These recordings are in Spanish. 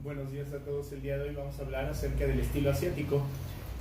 Buenos días a todos. El día de hoy vamos a hablar acerca del estilo asiático.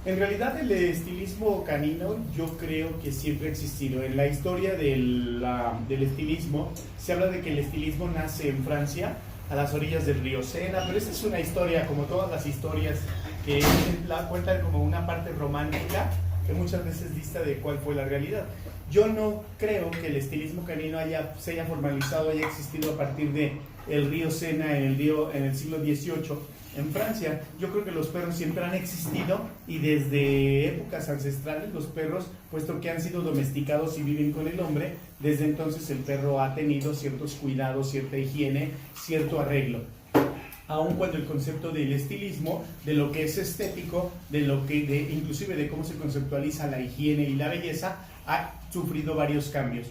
En realidad el estilismo canino yo creo que siempre ha existido. En la historia del estilismo se habla de que el estilismo nace en Francia, a las orillas del río Sena, pero esta es una historia, como todas las historias, que la cuentan como una parte romántica que muchas veces dista de cuál fue la realidad. Yo no creo que el estilismo canino se haya formalizado, haya existido a partir de el río Sena en el siglo XVIII en Francia. Yo creo que los perros siempre han existido y desde épocas ancestrales los perros, puesto que han sido domesticados y viven con el hombre, desde entonces el perro ha tenido ciertos cuidados, cierta higiene, cierto arreglo. Aun cuando el concepto del estilismo, de lo que es estético, inclusive de cómo se conceptualiza la higiene y la belleza, ha sufrido varios cambios.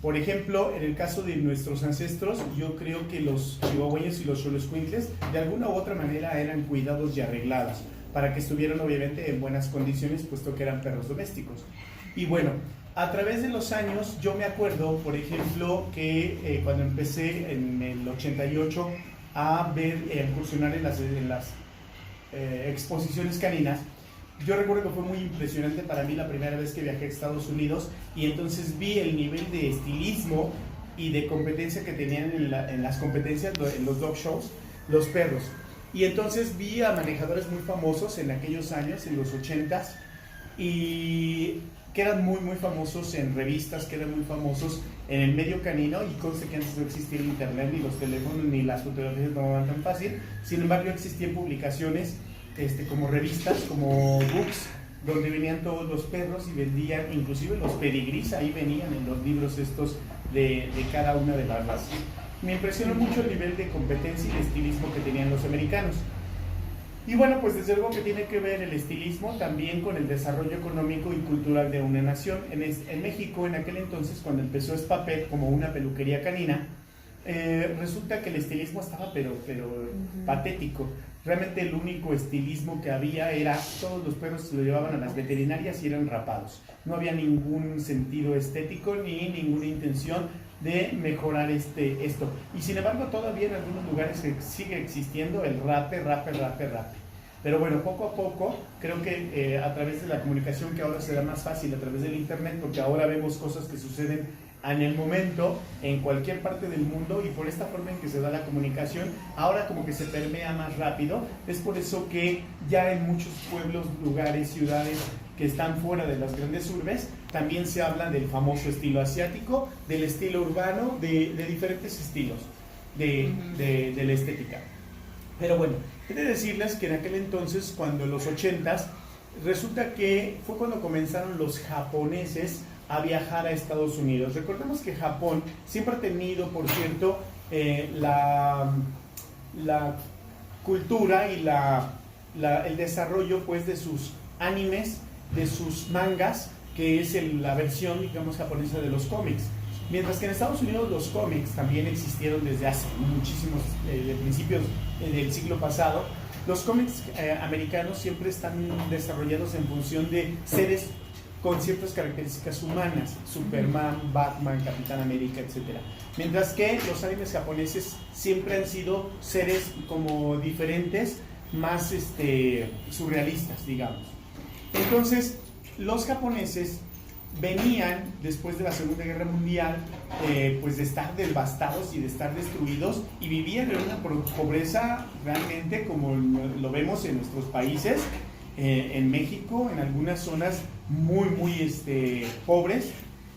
Por ejemplo, en el caso de nuestros ancestros, yo creo que los chihuahueños y los xoloescuincles de alguna u otra manera eran cuidados y arreglados para que estuvieran obviamente en buenas condiciones, puesto que eran perros domésticos. Y bueno, a través de los años, yo me acuerdo, por ejemplo, que cuando empecé en el 88 a incursionar en las exposiciones caninas, yo recuerdo que fue muy impresionante para mí la primera vez que viajé a Estados Unidos y entonces vi el nivel de estilismo y de competencia que tenían en las competencias, en los dog shows, los perros. Y entonces vi a manejadores muy famosos en aquellos años, en los 80s, y que eran muy muy famosos en revistas, que eran muy famosos en el medio canino, y conste que antes no existía el internet, ni los teléfonos, ni las fotografías no eran tan fácil. Sin embargo, existían publicaciones como revistas, como books, donde venían todos los perros y vendían, inclusive los pedigrís, ahí venían en los libros estos de cada una de las razas. Me impresionó mucho el nivel de competencia y de estilismo que tenían los americanos. Y bueno, pues desde luego que tiene que ver el estilismo también con el desarrollo económico y cultural de una nación. En México, en aquel entonces, cuando empezó Spapet como una peluquería canina, resulta que el estilismo estaba pero patético. Realmente el único estilismo que había era todos los perros se lo llevaban a las veterinarias y eran rapados. No había ningún sentido estético ni ninguna intención de mejorar esto. Y sin embargo todavía en algunos lugares sigue existiendo el rape. Pero bueno, poco a poco, creo que a través de la comunicación, que ahora será más fácil a través del internet, porque ahora vemos cosas que suceden en el momento, en cualquier parte del mundo, y por esta forma en que se da la comunicación, ahora como que se permea más rápido. Es por eso que ya en muchos pueblos, lugares, ciudades que están fuera de las grandes urbes, también se habla del famoso estilo asiático, del estilo urbano, de diferentes estilos de la estética. Pero bueno, he de decirles que en aquel entonces, cuando en los 80s, resulta que fue cuando comenzaron los japoneses a viajar a Estados Unidos. Recordemos que Japón siempre ha tenido, por cierto, la cultura y el desarrollo pues de sus animes, de sus mangas, que es la versión, digamos, japonesa de los cómics. Mientras que en Estados Unidos los cómics también existieron desde hace muchísimos, principios del siglo pasado. Los cómics americanos siempre están desarrollados en función de seres con ciertas características humanas: Superman, Batman, Capitán América, etc. Mientras que los animes japoneses siempre han sido seres como diferentes, más surrealistas, digamos. Entonces, los japoneses venían, después de la Segunda Guerra Mundial, pues de estar devastados y de estar destruidos, y vivían en una pobreza realmente como lo vemos en nuestros países, en México, en algunas zonas muy pobres,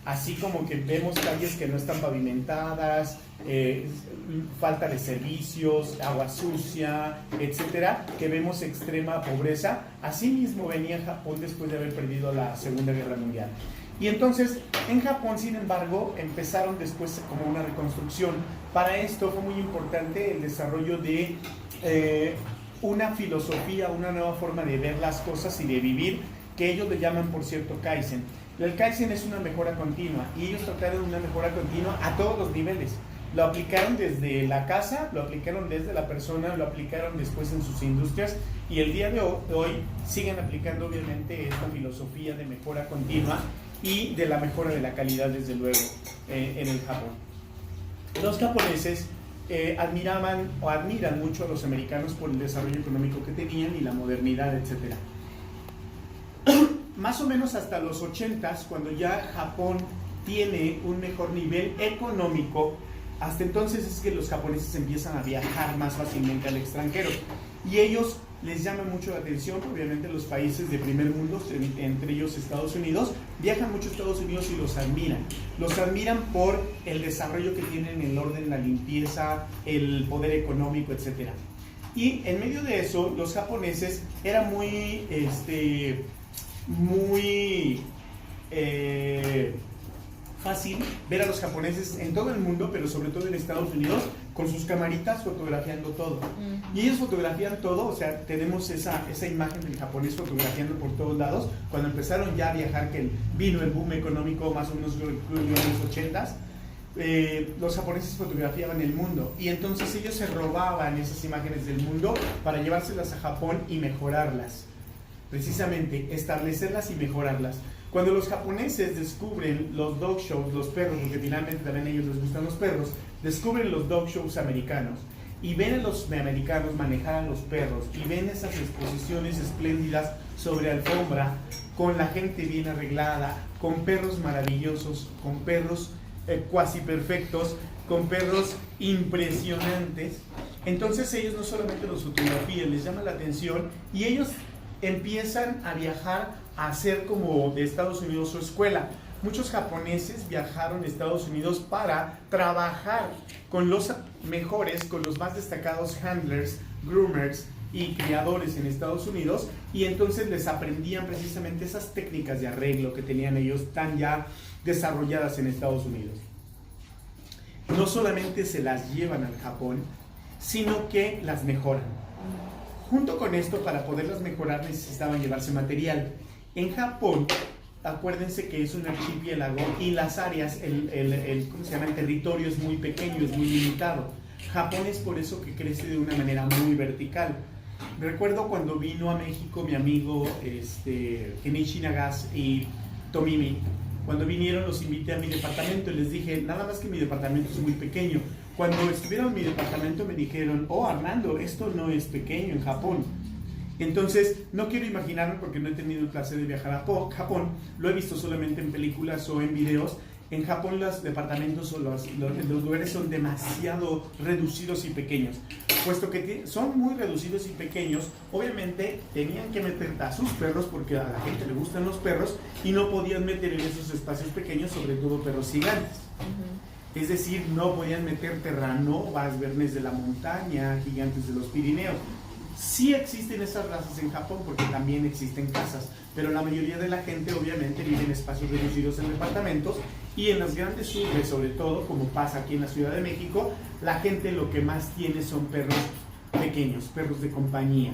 así como que vemos calles que no están pavimentadas, falta de servicios, agua sucia, etcétera, que vemos extrema pobreza. Así mismo venía Japón después de haber perdido la Segunda Guerra Mundial. Y entonces en Japón, sin embargo, empezaron después como una reconstrucción. Para esto fue muy importante el desarrollo de una filosofía, una nueva forma de ver las cosas y de vivir, que ellos le llaman, por cierto, Kaizen. El Kaizen es una mejora continua, y ellos trataron una mejora continua a todos los niveles. Lo aplicaron desde la casa, lo aplicaron desde la persona, lo aplicaron después en sus industrias, y el día de hoy siguen aplicando obviamente esta filosofía de mejora continua y de la mejora de la calidad, desde luego, en el Japón. Los japoneses admiraban o admiran mucho a los americanos por el desarrollo económico que tenían y la modernidad, etc. Más o menos hasta los 80s, cuando ya Japón tiene un mejor nivel económico, hasta entonces es que los japoneses empiezan a viajar más fácilmente al extranjero. Y ellos les llama mucho la atención, obviamente los países de primer mundo, entre ellos Estados Unidos, viajan mucho a Estados Unidos y los admiran. Los admiran por el desarrollo que tienen, el orden, la limpieza, el poder económico, etc. Y en medio de eso, los japoneses era muy fácil ver a los japoneses en todo el mundo, pero sobre todo en Estados Unidos, con sus camaritas fotografiando todo. Y ellos fotografían todo, o sea, tenemos esa imagen del japonés fotografiando por todos lados. Cuando empezaron ya a viajar, que vino el boom económico más o menos en los 80s, los japoneses fotografiaban el mundo, y entonces ellos se robaban esas imágenes del mundo para llevárselas a Japón y mejorarlas. Precisamente, establecerlas y mejorarlas. Cuando los japoneses descubren los dog shows, los perros, porque finalmente también a ellos les gustan los perros, descubren los dog shows americanos y ven a los americanos manejar a los perros y ven esas exposiciones espléndidas sobre alfombra, con la gente bien arreglada, con perros maravillosos, con perros cuasi perfectos, con perros impresionantes, entonces ellos no solamente los fotografían, les llama la atención y ellos empiezan a viajar a hacer como de Estados Unidos su escuela. Muchos japoneses viajaron a Estados Unidos para trabajar con los mejores, con los más destacados handlers, groomers y criadores en Estados Unidos, y entonces les aprendían precisamente esas técnicas de arreglo que tenían ellos tan ya desarrolladas en Estados Unidos. No solamente se las llevan al Japón, sino que las mejoran. Junto con esto, para poderlas mejorar, necesitaban llevarse material. En Japón, acuérdense que es un archipiélago y las áreas, ¿cómo se llama? El territorio es muy pequeño, es muy limitado. Japón es por eso que crece de una manera muy vertical. Recuerdo cuando vino a México mi amigo Kenichi Nagas y Tomimi. Cuando vinieron los invité a mi departamento y les dije, nada más que mi departamento es muy pequeño. Cuando estuvieron en mi departamento me dijeron, oh Armando, esto no es pequeño en Japón. Entonces, no quiero imaginarme porque no he tenido el placer de viajar a Japón, lo he visto solamente en películas o en videos. En Japón los departamentos o los lugares son demasiado reducidos y pequeños. Puesto que son muy reducidos y pequeños, obviamente tenían que meter a sus perros porque a la gente le gustan los perros y no podían meter en esos espacios pequeños, sobre todo perros gigantes. Es decir, no podían meter terranovas, vernes de la montaña, gigantes de los Pirineos. Sí existen esas razas en Japón porque también existen casas, pero la mayoría de la gente obviamente vive en espacios reducidos en departamentos, y en las grandes urbes, sobre todo, como pasa aquí en la Ciudad de México, la gente lo que más tiene son perros pequeños, perros de compañía.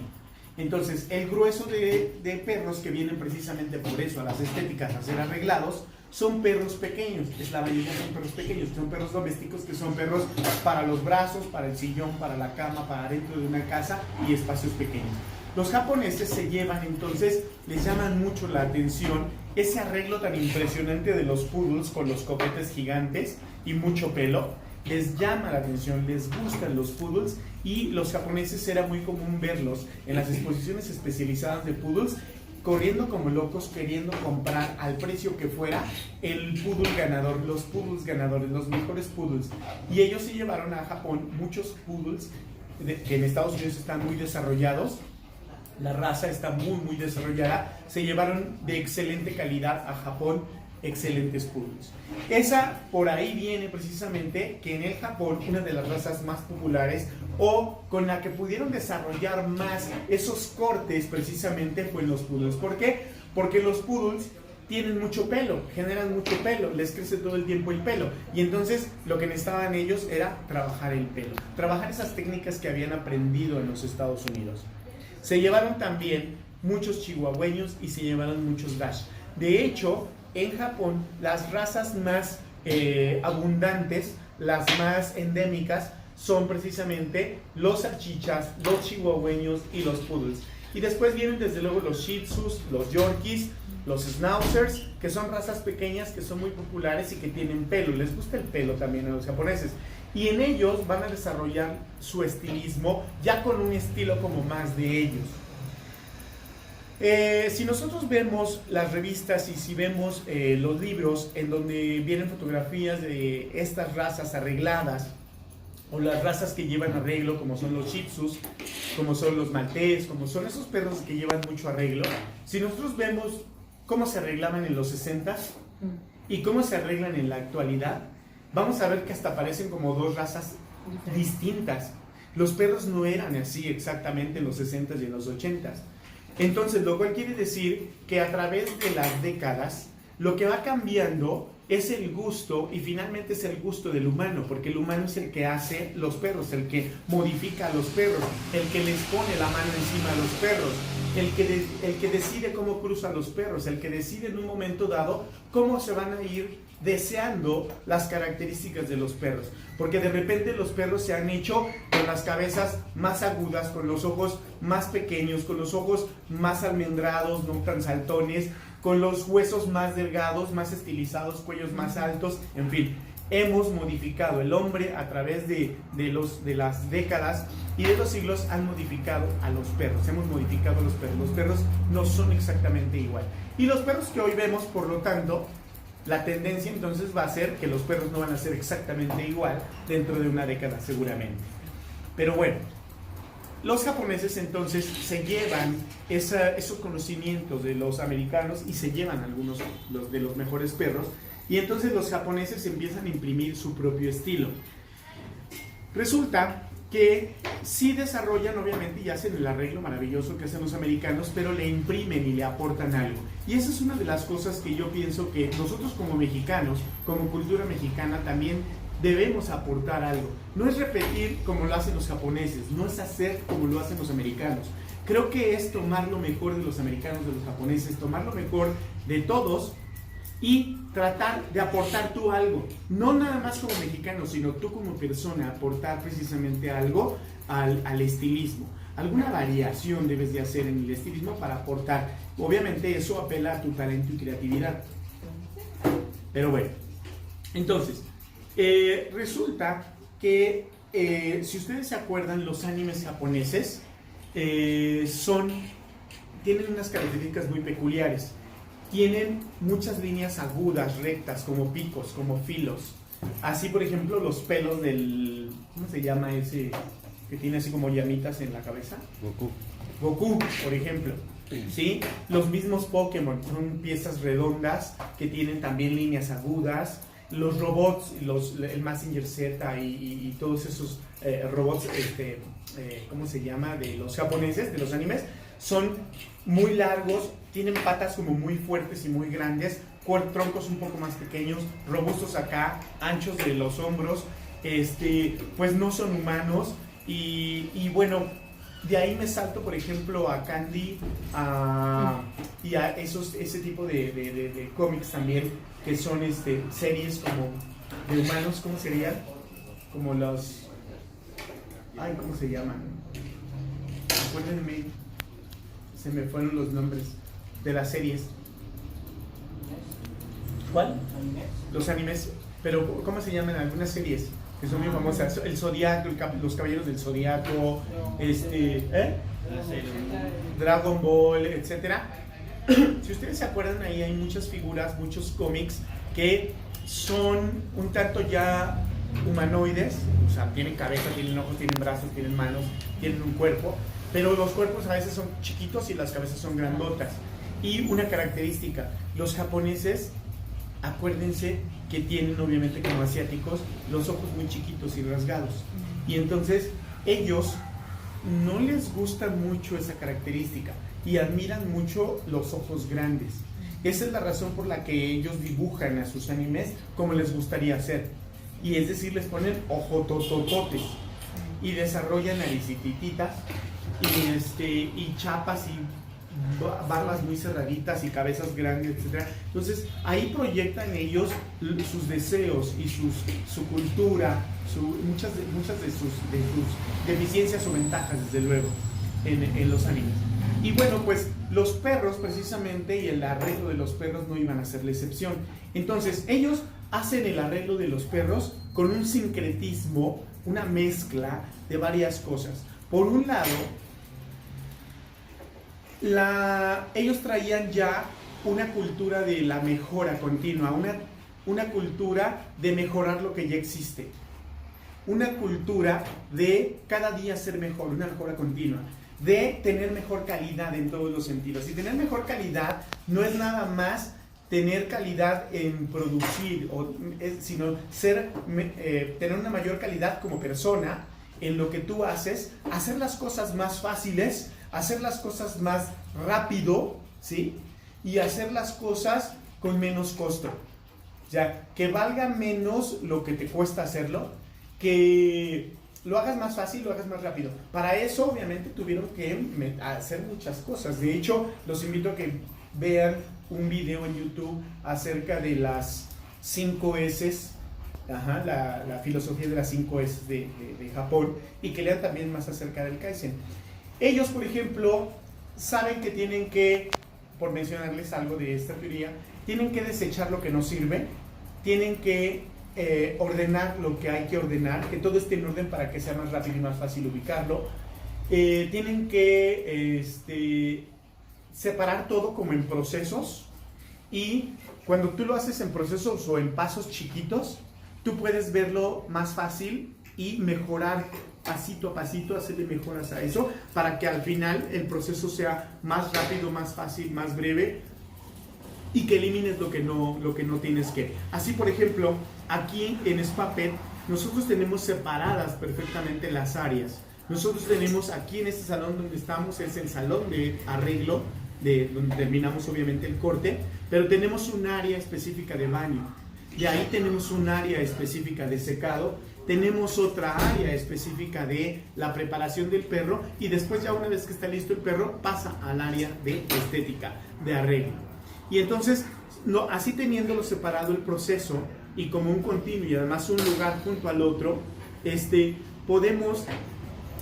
Entonces, el grueso de perros que vienen precisamente por eso a las estéticas a ser arreglados, son perros pequeños, la mayoría son perros pequeños, son perros domésticos, que son perros para los brazos, para el sillón, para la cama, para dentro de una casa y espacios pequeños. Los japoneses se llevan entonces, les llaman mucho la atención ese arreglo tan impresionante de los poodles con los copetes gigantes y mucho pelo. Les llama la atención, les gustan los poodles, y los japoneses era muy común verlos en las exposiciones especializadas de poodles, corriendo como locos, queriendo comprar al precio que fuera el poodle ganador, los poodles ganadores, los mejores poodles. Y ellos se llevaron a Japón muchos poodles que en Estados Unidos están muy desarrollados, la raza está muy desarrollada, se llevaron de excelente calidad a Japón excelentes poodles. Esa por ahí viene precisamente que en el Japón una de las razas más populares o con la que pudieron desarrollar más esos cortes precisamente fue los poodles. ¿Por qué? Porque los poodles tienen mucho pelo, generan mucho pelo, les crece todo el tiempo el pelo, y entonces lo que necesitaban ellos era trabajar el pelo, trabajar esas técnicas que habían aprendido en los Estados Unidos. Se llevaron también muchos chihuahueños y se llevaron muchos dash. De hecho, en Japón, las razas más abundantes, las más endémicas, son precisamente los salchichas, los chihuahueños y los poodles. Y después vienen desde luego los shih tzus, los yorkies, los schnauzers, que son razas pequeñas que son muy populares y que tienen pelo. Les gusta el pelo también a los japoneses. Y en ellos van a desarrollar su estilismo ya con un estilo como más de ellos. Si nosotros vemos las revistas y si vemos los libros en donde vienen fotografías de estas razas arregladas, o las razas que llevan arreglo, como son los Shih Tzus, como son los Maltés, como son esos perros que llevan mucho arreglo, si nosotros vemos cómo se arreglaban en los 60 y cómo se arreglan en la actualidad, vamos a ver que hasta parecen como dos razas distintas. Los perros no eran así exactamente en los 60 y en los 80. Entonces, lo cual quiere decir que a través de las décadas, lo que va cambiando es el gusto, y finalmente es el gusto del humano, porque el humano es el que hace los perros, el que modifica a los perros, el que les pone la mano encima a los perros, el que decide cómo cruzan los perros, el que decide en un momento dado cómo se van a ir deseando las características de los perros, porque de repente los perros se han hecho con las cabezas más agudas, con los ojos más pequeños, con los ojos más almendrados, no tan saltones, con los huesos más delgados, más estilizados, cuellos más altos, en fin. Hemos modificado, el hombre a través de las décadas y de los siglos han modificado a los perros, hemos modificado a los perros no son exactamente igual. Y los perros que hoy vemos, por lo tanto, la tendencia entonces va a ser que los perros no van a ser exactamente igual dentro de una década seguramente. Pero bueno, los japoneses entonces se llevan esos conocimientos de los americanos y se llevan algunos de los mejores perros, y entonces los japoneses empiezan a imprimir su propio estilo. Resulta que sí desarrollan obviamente y hacen el arreglo maravilloso que hacen los americanos, pero le imprimen y le aportan algo. Y esa es una de las cosas que yo pienso que nosotros como mexicanos, como cultura mexicana, también debemos aportar algo. No es repetir como lo hacen los japoneses, no es hacer como lo hacen los americanos. Creo que es tomar lo mejor de los americanos, de los japoneses, tomar lo mejor de todos y tratar de aportar tú algo. No nada más como mexicano, sino tú como persona, aportar precisamente algo al estilismo. Alguna variación debes de hacer en el estilismo para aportar. Obviamente eso apela a tu talento y creatividad. Pero bueno, entonces, resulta que si ustedes se acuerdan, los animes japoneses tienen unas características muy peculiares. Tienen muchas líneas agudas, rectas, como picos, como filos. Así, por ejemplo, los pelos del... ¿Cómo se llama ese que tiene así como llamitas en la cabeza? Goku, por ejemplo. ¿Sí? Los mismos Pokémon son piezas redondas que tienen también líneas agudas. Los robots, el Mazinger Z y todos esos robots, ¿cómo se llama? De los japoneses, de los animes, son muy largos, tienen patas como muy fuertes y muy grandes, troncos un poco más pequeños, robustos acá, anchos de los hombros, pues no son humanos y bueno, de ahí me salto por ejemplo a Candy y a ese tipo de cómics también, que son series como de humanos. ¿Cómo serían? Como los... Ay, ¿cómo se llaman? Acuérdenme, se me fueron los nombres de las series. ¿Cuál? Los animes. Pero ¿cómo se llaman algunas series que son muy famosas? El Zodiaco, los Caballeros del Zodiaco, Dragon Ball, etcétera. Si ustedes se acuerdan, ahí hay muchas figuras, muchos cómics que son un tanto ya humanoides, o sea, tienen cabeza, tienen ojos, tienen brazos, tienen manos, tienen un cuerpo, pero los cuerpos a veces son chiquitos y las cabezas son grandotas. Y una característica, los japoneses, acuérdense que tienen obviamente como asiáticos los ojos muy chiquitos y rasgados, y entonces ellos no les gusta mucho esa característica y admiran mucho los ojos grandes. Esa es la razón por la que ellos dibujan a sus animes como les gustaría hacer, y es decir, les ponen ojototototes y desarrollan naricititas y chapas y barbas muy cerraditas y cabezas grandes, etc. Entonces ahí proyectan ellos sus deseos y su cultura, muchas de sus deficiencias o ventajas, desde luego, en los animes. Y bueno, pues los perros precisamente y el arreglo de los perros no iban a ser la excepción. Entonces ellos hacen el arreglo de los perros con un sincretismo, una mezcla de varias cosas. Por un lado, ellos traían ya una cultura de la mejora continua, una cultura de mejorar lo que ya existe, una cultura de cada día ser mejor, una mejora continua, de tener mejor calidad en todos los sentidos. Y tener mejor calidad no es nada más tener calidad en producir, sino tener una mayor calidad como persona en lo que tú haces, hacer las cosas más fáciles, hacer las cosas más rápido, ¿sí? Y hacer las cosas con menos costo. O sea, que valga menos lo que te cuesta hacerlo, que lo hagas más fácil, lo hagas más rápido. Para eso, obviamente, tuvieron que hacer muchas cosas. De hecho, los invito a que vean un video en YouTube acerca de las 5 S, la filosofía de las 5 S de Japón, y que lean también más acerca del Kaizen. Ellos, por ejemplo, saben que tienen que, por mencionarles algo de esta teoría, tienen que desechar lo que no sirve, tienen que ordenar lo que hay que ordenar, que todo esté en orden para que sea más rápido y más fácil ubicarlo. Tienen que separar todo como en procesos, y cuando tú lo haces en procesos o en pasos chiquitos, tú puedes verlo más fácil y mejorar pasito a pasito, hacerle mejoras a eso para que al final el proceso sea más rápido, más fácil, más breve, y que elimines lo que no tienes que. Así, por ejemplo, aquí en SpaPet nosotros tenemos separadas perfectamente las áreas. Nosotros tenemos aquí en este salón donde estamos, es el salón de arreglo, donde terminamos obviamente el corte, pero tenemos un área específica de baño, de ahí tenemos un área específica de secado, tenemos otra área específica de la preparación del perro, y después, ya una vez que está listo el perro, pasa al área de estética, de arreglo. Y entonces, así teniéndolo separado el proceso y como un continuo y además un lugar junto al otro, podemos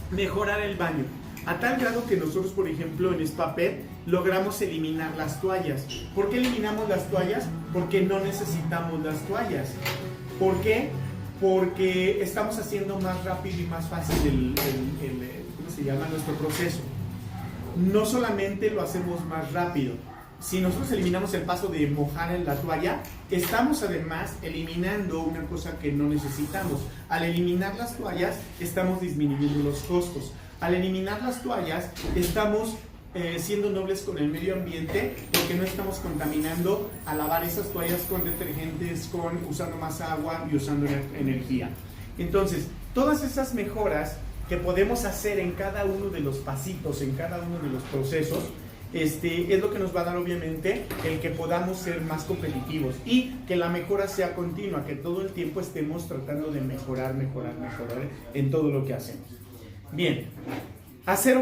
mejorar el baño. A tal grado que nosotros, por ejemplo, en SpaPet logramos eliminar las toallas. ¿Por qué eliminamos las toallas? Porque no necesitamos las toallas. ¿Por qué? Porque estamos haciendo más rápido y más fácil nuestro proceso. No solamente lo hacemos más rápido, si nosotros eliminamos el paso de mojar en la toalla, estamos además eliminando una cosa que no necesitamos. Al eliminar las toallas, estamos disminuyendo los costos. Al eliminar las toallas, estamos siendo nobles con el medio ambiente, porque no estamos contaminando al lavar esas toallas con detergentes, usando más agua y usando energía. Entonces, todas esas mejoras que podemos hacer en cada uno de los pasitos, en cada uno de los procesos, es lo que nos va a dar obviamente el que podamos ser más competitivos y que la mejora sea continua, que todo el tiempo estemos tratando de mejorar en todo lo que hacemos. Bien, ser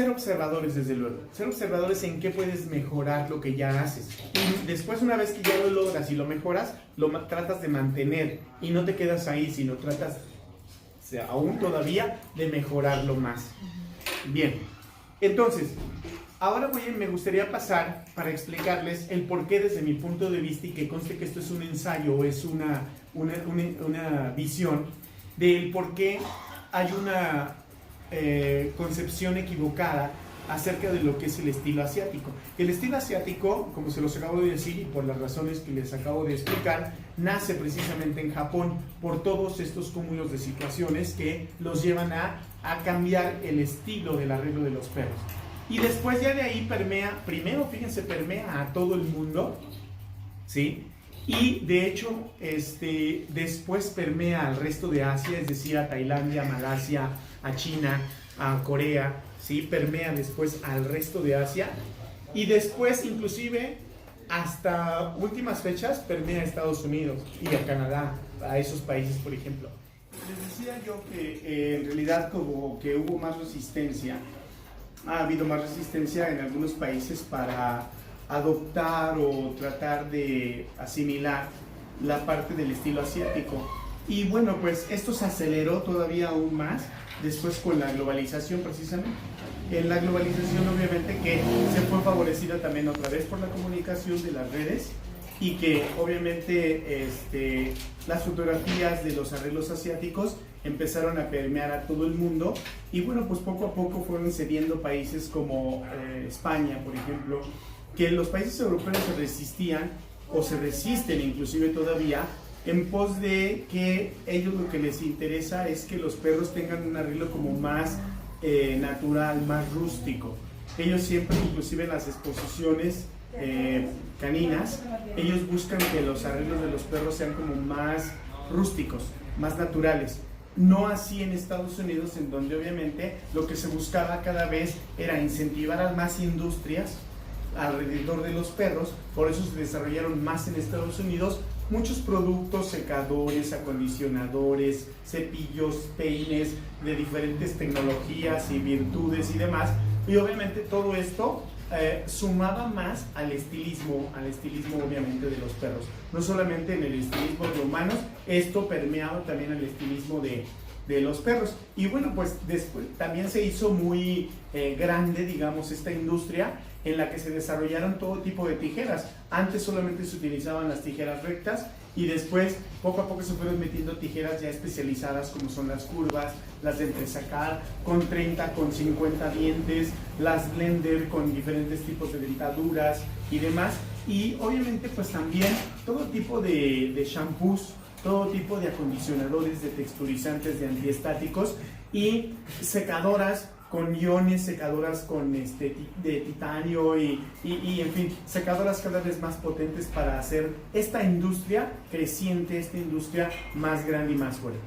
observadores, desde luego, ser observadores en qué puedes mejorar lo que ya haces, y después, una vez que ya lo logras y lo mejoras, lo tratas de mantener y no te quedas ahí, sino tratas aún todavía de mejorarlo más. Bien, entonces ahora me gustaría pasar para explicarles el por qué, desde mi punto de vista, y que conste que esto es un ensayo o es una visión del por qué hay una concepción equivocada acerca de lo que es el estilo asiático. El estilo asiático, como se los acabo de decir y por las razones que les acabo de explicar, nace precisamente en Japón por todos estos cúmulos de situaciones que los llevan a cambiar el estilo del arreglo de los perros. Y después ya de ahí permea a todo el mundo, ¿sí? Y de hecho, después permea al resto de Asia, es decir, a Tailandia, Malasia, a China, a Corea, ¿sí? Permea después al resto de Asia, y después, inclusive, hasta últimas fechas, permea a Estados Unidos y a Canadá, a esos países, por ejemplo. Les decía yo que en realidad, como que hubo más resistencia, ha habido más resistencia en algunos países para adoptar o tratar de asimilar la parte del estilo asiático. Y bueno, pues esto se aceleró todavía aún más después con la globalización precisamente. En la globalización obviamente que se fue favorecida también otra vez por la comunicación de las redes y que obviamente las fotografías de los arreglos asiáticos empezaron a permear a todo el mundo y bueno, pues poco a poco fueron cediendo países como España, por ejemplo, que los países europeos se resistían o se resisten inclusive todavía en pos de que ellos lo que les interesa es que los perros tengan un arreglo como más natural, más rústico. Ellos siempre, inclusive en las exposiciones caninas, ellos buscan que los arreglos de los perros sean como más rústicos, más naturales. No así en Estados Unidos, en donde obviamente lo que se buscaba cada vez era incentivar a más industrias alrededor de los perros, por eso se desarrollaron más en Estados Unidos muchos productos, secadores, acondicionadores, cepillos, peines de diferentes tecnologías y virtudes y demás, y obviamente todo esto sumaba más al estilismo obviamente de los perros, no solamente en el estilismo de humanos, esto permeaba también al estilismo de los perros. Y bueno, pues después también se hizo muy grande, digamos, esta industria en la que se desarrollaron todo tipo de tijeras. Antes solamente se utilizaban las tijeras rectas y después poco a poco se fueron metiendo tijeras ya especializadas como son las curvas, las de entresacar con 30, con 50 dientes, las blender con diferentes tipos de dentaduras y demás. Y obviamente pues también todo tipo de shampoos, todo tipo de acondicionadores, de texturizantes, de antiestáticos y secadoras con iones, secadoras con de titanio y en fin, secadoras cada vez más potentes para hacer esta industria creciente, esta industria más grande y más fuerte.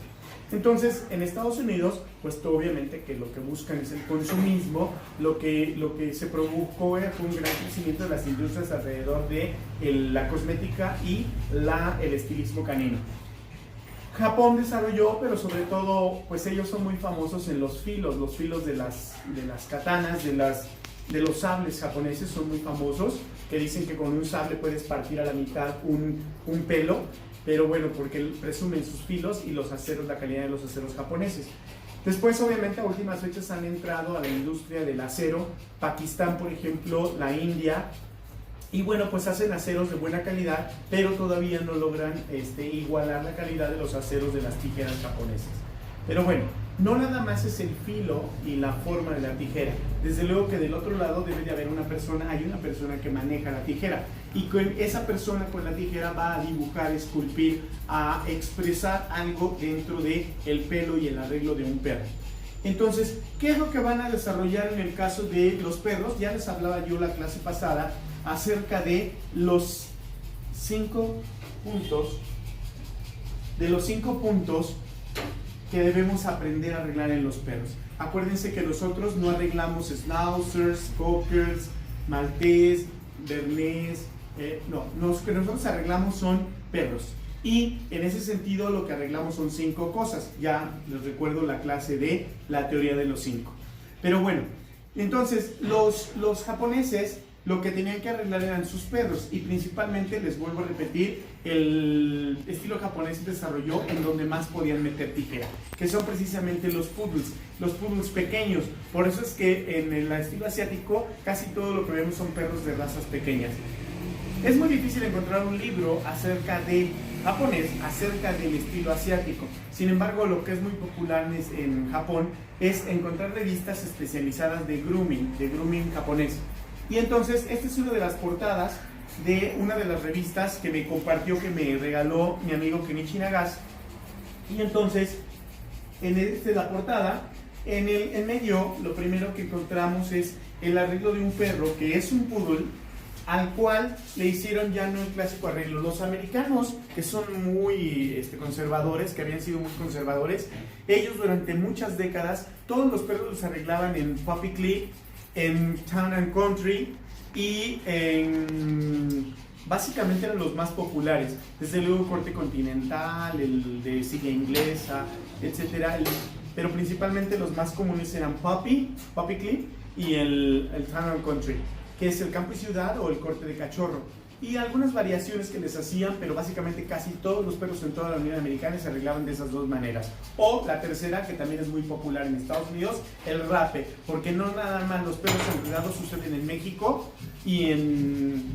Entonces, en Estados Unidos, pues obviamente que lo que buscan es el consumismo, lo que se produjo fue un gran crecimiento de las industrias alrededor de la cosmética y el estilismo canino. Japón desarrolló, pero sobre todo, pues ellos son muy famosos en los filos de las katanas, de los sables japoneses son muy famosos, que dicen que con un sable puedes partir a la mitad un pelo, pero bueno, porque presumen sus filos y los aceros, la calidad de los aceros japoneses. Después, obviamente, a últimas fechas han entrado a la industria del acero, Pakistán, por ejemplo, la India. Y bueno, pues hacen aceros de buena calidad, pero todavía no logran igualar la calidad de los aceros de las tijeras japonesas. Pero bueno, no nada más es el filo y la forma de la tijera. Desde luego que del otro lado debe de haber una persona que maneja la tijera. Y esa persona con la tijera va a dibujar, esculpir, a expresar algo dentro del pelo y el arreglo de un perro. Entonces, ¿qué es lo que van a desarrollar en el caso de los perros? Ya les hablaba yo la clase pasada acerca de los 5 puntos que debemos aprender a arreglar en los perros. Acuérdense que nosotros no arreglamos schnauzers, cockers, maltés, bernés, los que nosotros arreglamos son perros. Y en ese sentido lo que arreglamos son 5 cosas. Ya les recuerdo la clase de la teoría de los 5. Pero bueno, entonces los japoneses lo que tenían que arreglar eran sus perros y principalmente, les vuelvo a repetir, el estilo japonés se desarrolló en donde más podían meter tijera, que son precisamente los poodles pequeños. Por eso es que en el estilo asiático casi todo lo que vemos son perros de razas pequeñas. Es muy difícil encontrar un libro acerca de japonés, acerca del estilo asiático. Sin embargo, lo que es muy popular en Japón es encontrar revistas especializadas de grooming japonés. Y entonces, esta es una de las portadas de una de las revistas que me compartió, que me regaló mi amigo Kenichi Nagase. Y entonces, en la portada, en medio, lo primero que encontramos es el arreglo de un perro, que es un poodle, al cual le hicieron ya no el clásico arreglo. Los americanos, que son muy conservadores, que habían sido muy conservadores, ellos durante muchas décadas, todos los perros los arreglaban en Puppy Clip, en Town and Country y básicamente eran los más populares. Desde luego corte continental, el de silla inglesa, etcétera. Pero principalmente los más comunes eran Puppy Clip y el Town and Country, que es el campo y ciudad o el corte de cachorro. y algunas variaciones que les hacían, pero básicamente casi todos los perros en toda la Unión Americana se arreglaban de esas dos maneras. O la tercera, que también es muy popular en Estados Unidos, el rape, porque no nada más los perros enredados suceden en México y en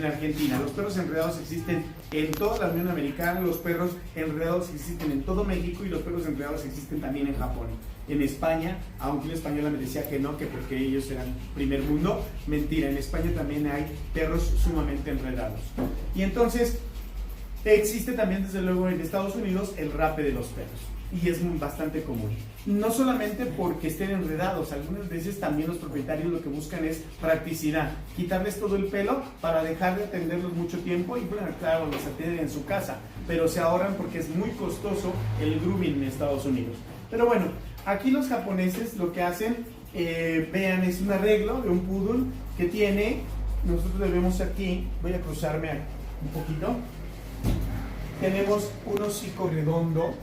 Argentina. Los perros enredados existen en toda la Unión Americana, los perros enredados existen en todo México y los perros enredados existen también en Japón. En España, aunque la española me decía que no, que porque ellos eran primer mundo, mentira, en España también hay perros sumamente enredados. Y entonces existe también desde luego en Estados Unidos el rape de los perros y es bastante común. No solamente porque estén enredados, algunas veces también los propietarios lo que buscan es practicidad, quitarles todo el pelo para dejar de atenderlos mucho tiempo y bueno, claro, los atienden en su casa, pero se ahorran porque es muy costoso el grooming en Estados Unidos. Pero bueno, aquí los japoneses lo que hacen, vean, es un arreglo de un poodle que tiene, nosotros le vemos aquí, voy a cruzarme un poquito, tenemos un hocico redondo,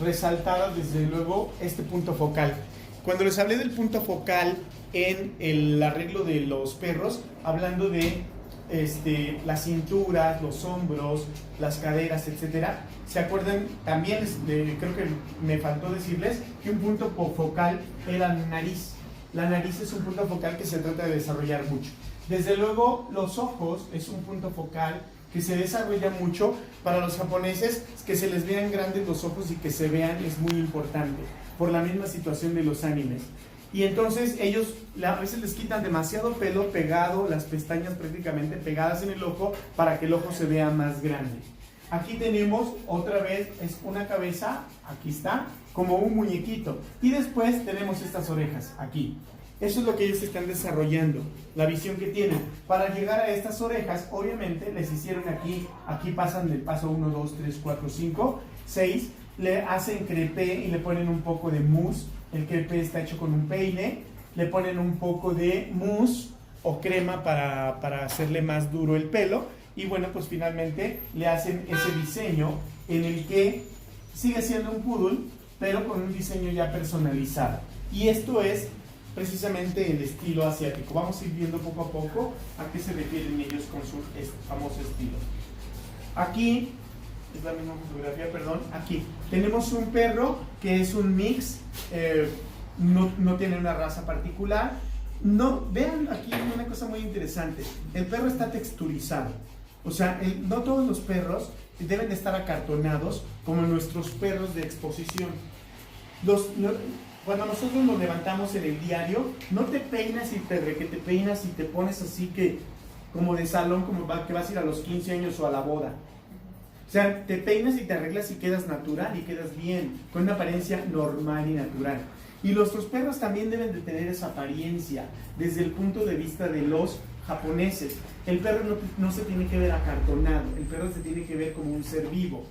resaltada desde luego este punto focal. Cuando les hablé del punto focal en el arreglo de los perros, hablando de las cinturas, los hombros, las caderas, etcétera, ¿se acuerdan? También creo que me faltó decirles que un punto focal era la nariz. La nariz es un punto focal que se trata de desarrollar mucho. Desde luego los ojos es un punto focal que se desarrolla mucho. Para los japoneses, que se les vean grandes los ojos y que se vean es muy importante, por la misma situación de los animes. Y entonces ellos a veces les quitan demasiado pelo pegado, las pestañas prácticamente pegadas en el ojo, para que el ojo se vea más grande. Aquí tenemos otra vez, es una cabeza, aquí está, como un muñequito. Y después tenemos estas orejas, aquí. Eso es lo que ellos están desarrollando, la visión que tienen. Para llegar a estas orejas, obviamente les hicieron aquí pasan del paso 1, 2, 3, 4, 5, 6, le hacen crepé y le ponen un poco de mousse. El crepé está hecho con un peine, le ponen un poco de mousse o crema para hacerle más duro el pelo. Y bueno, pues finalmente le hacen ese diseño en el que sigue siendo un poodle, pero con un diseño ya personalizado. Y esto es precisamente el estilo asiático. Vamos a ir viendo poco a poco a qué se refieren ellos con su famoso estilo. Aquí, es la misma fotografía, perdón, aquí tenemos un perro que es un mix, no tiene una raza particular. No, vean aquí una cosa muy interesante, el perro está texturizado, o sea, no todos los perros deben de estar acartonados como nuestros perros de exposición. Cuando nosotros nos levantamos en el diario, no te peinas y te peinas y te pones así que como de salón, que vas a ir a los 15 años o a la boda. O sea, te peinas y te arreglas y quedas natural y quedas bien, con una apariencia normal y natural. Y nuestros perros también deben de tener esa apariencia desde el punto de vista de los japoneses. El perro no se tiene que ver acartonado, el perro se tiene que ver como un ser vivo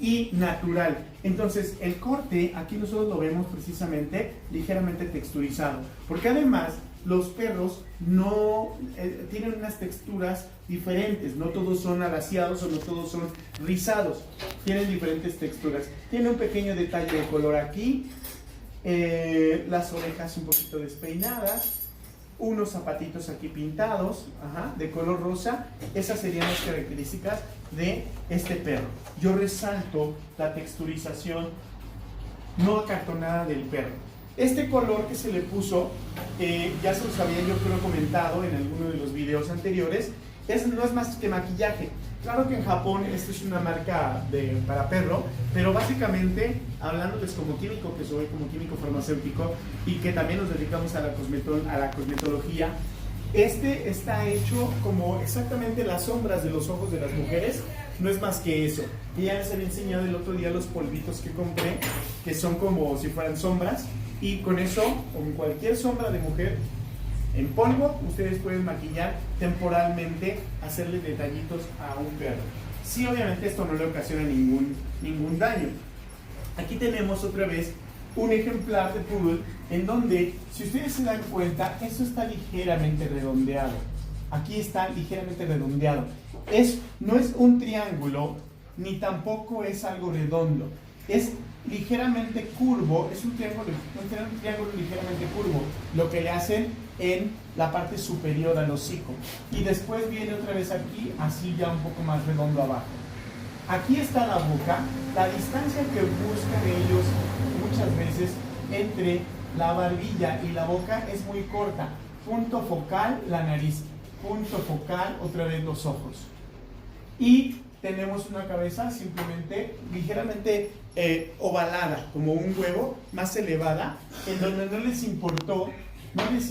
y natural. Entonces el corte aquí nosotros lo vemos precisamente ligeramente texturizado, porque además los perros no tienen unas texturas diferentes, no todos son alaciados o no todos son rizados, tienen diferentes texturas. Tiene un pequeño detalle de color aquí, las orejas un poquito despeinadas, unos zapatitos aquí pintados, de color rosa. Esas serían las características de este perro. Yo resalto la texturización no acartonada del perro. Este color que se le puso, ya se los había yo creo comentado en alguno de los videos anteriores, no es más que maquillaje. Claro que en Japón esto es una marca para perro, pero básicamente, hablándoles como químico, que soy como químico farmacéutico y que también nos dedicamos a la cosmetología, está hecho como exactamente las sombras de los ojos de las mujeres, no es más que eso. Y ya les había enseñado el otro día los polvitos que compré, que son como si fueran sombras, y con eso, con cualquier sombra de mujer, en polvo, ustedes pueden maquillar temporalmente, hacerle detallitos a un perro. Sí, obviamente esto no le ocasiona ningún daño. Aquí tenemos otra vez un ejemplar de poodle en donde, si ustedes se dan cuenta, esto está ligeramente redondeado. Aquí está ligeramente redondeado. No es un triángulo, ni tampoco es algo redondo. Es ligeramente curvo, es un triángulo ligeramente curvo. Lo que le hacen en la parte superior al hocico. Y después viene otra vez aquí, así ya un poco más redondo abajo. Aquí está la boca, la distancia que buscan ellos muchas veces entre la barbilla y la boca es muy corta. Punto focal, la nariz. Punto focal, otra vez los ojos. Y tenemos una cabeza simplemente ligeramente ovalada, como un huevo, más elevada, en donde no les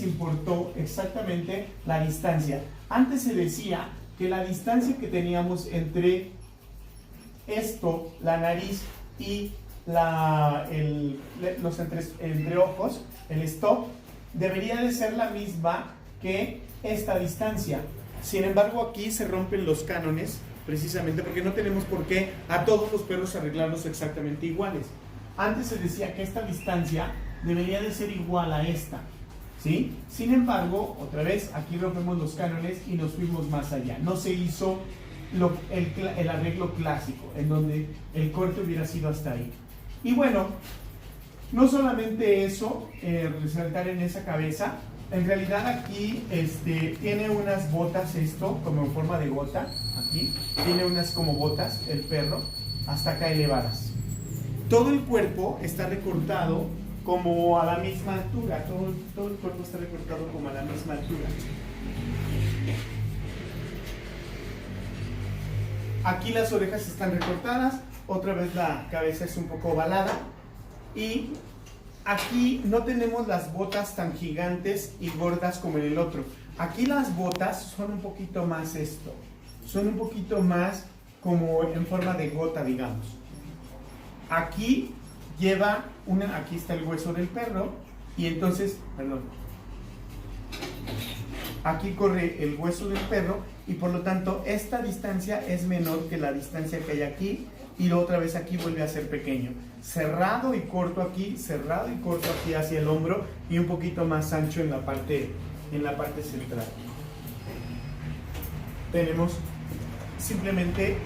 importó exactamente la distancia. Antes se decía que la distancia que teníamos entre esto, la nariz y los entreojos, el stop, debería de ser la misma que esta distancia. Sin embargo, aquí se rompen los cánones, precisamente porque no tenemos por qué a todos los perros arreglarlos exactamente iguales. Antes se decía que esta distancia debería de ser igual a esta, ¿sí? Sin embargo, otra vez, aquí rompemos los cánones y nos fuimos más allá. No se hizo el arreglo clásico, en donde el corte hubiera sido hasta ahí. Y bueno, no solamente eso, resaltar en esa cabeza, en realidad aquí tiene unas botas, esto como en forma de gota, aquí, tiene unas como botas, el perro, hasta acá elevadas. Todo el cuerpo está recortado como a la misma altura, todo el cuerpo está recortado como a la misma altura. Aquí las orejas están recortadas, otra vez la cabeza es un poco ovalada y aquí no tenemos las botas tan gigantes y gordas como en el otro. Aquí las botas son un poquito más son un poquito más como en forma de gota, digamos. Aquí lleva aquí está el hueso del perro y entonces, perdón, aquí corre el hueso del perro y por lo tanto esta distancia es menor que la distancia que hay aquí y la otra vez aquí vuelve a ser pequeño. Cerrado y corto aquí, cerrado y corto aquí hacia el hombro y un poquito más ancho en la parte central. Tenemos simplemente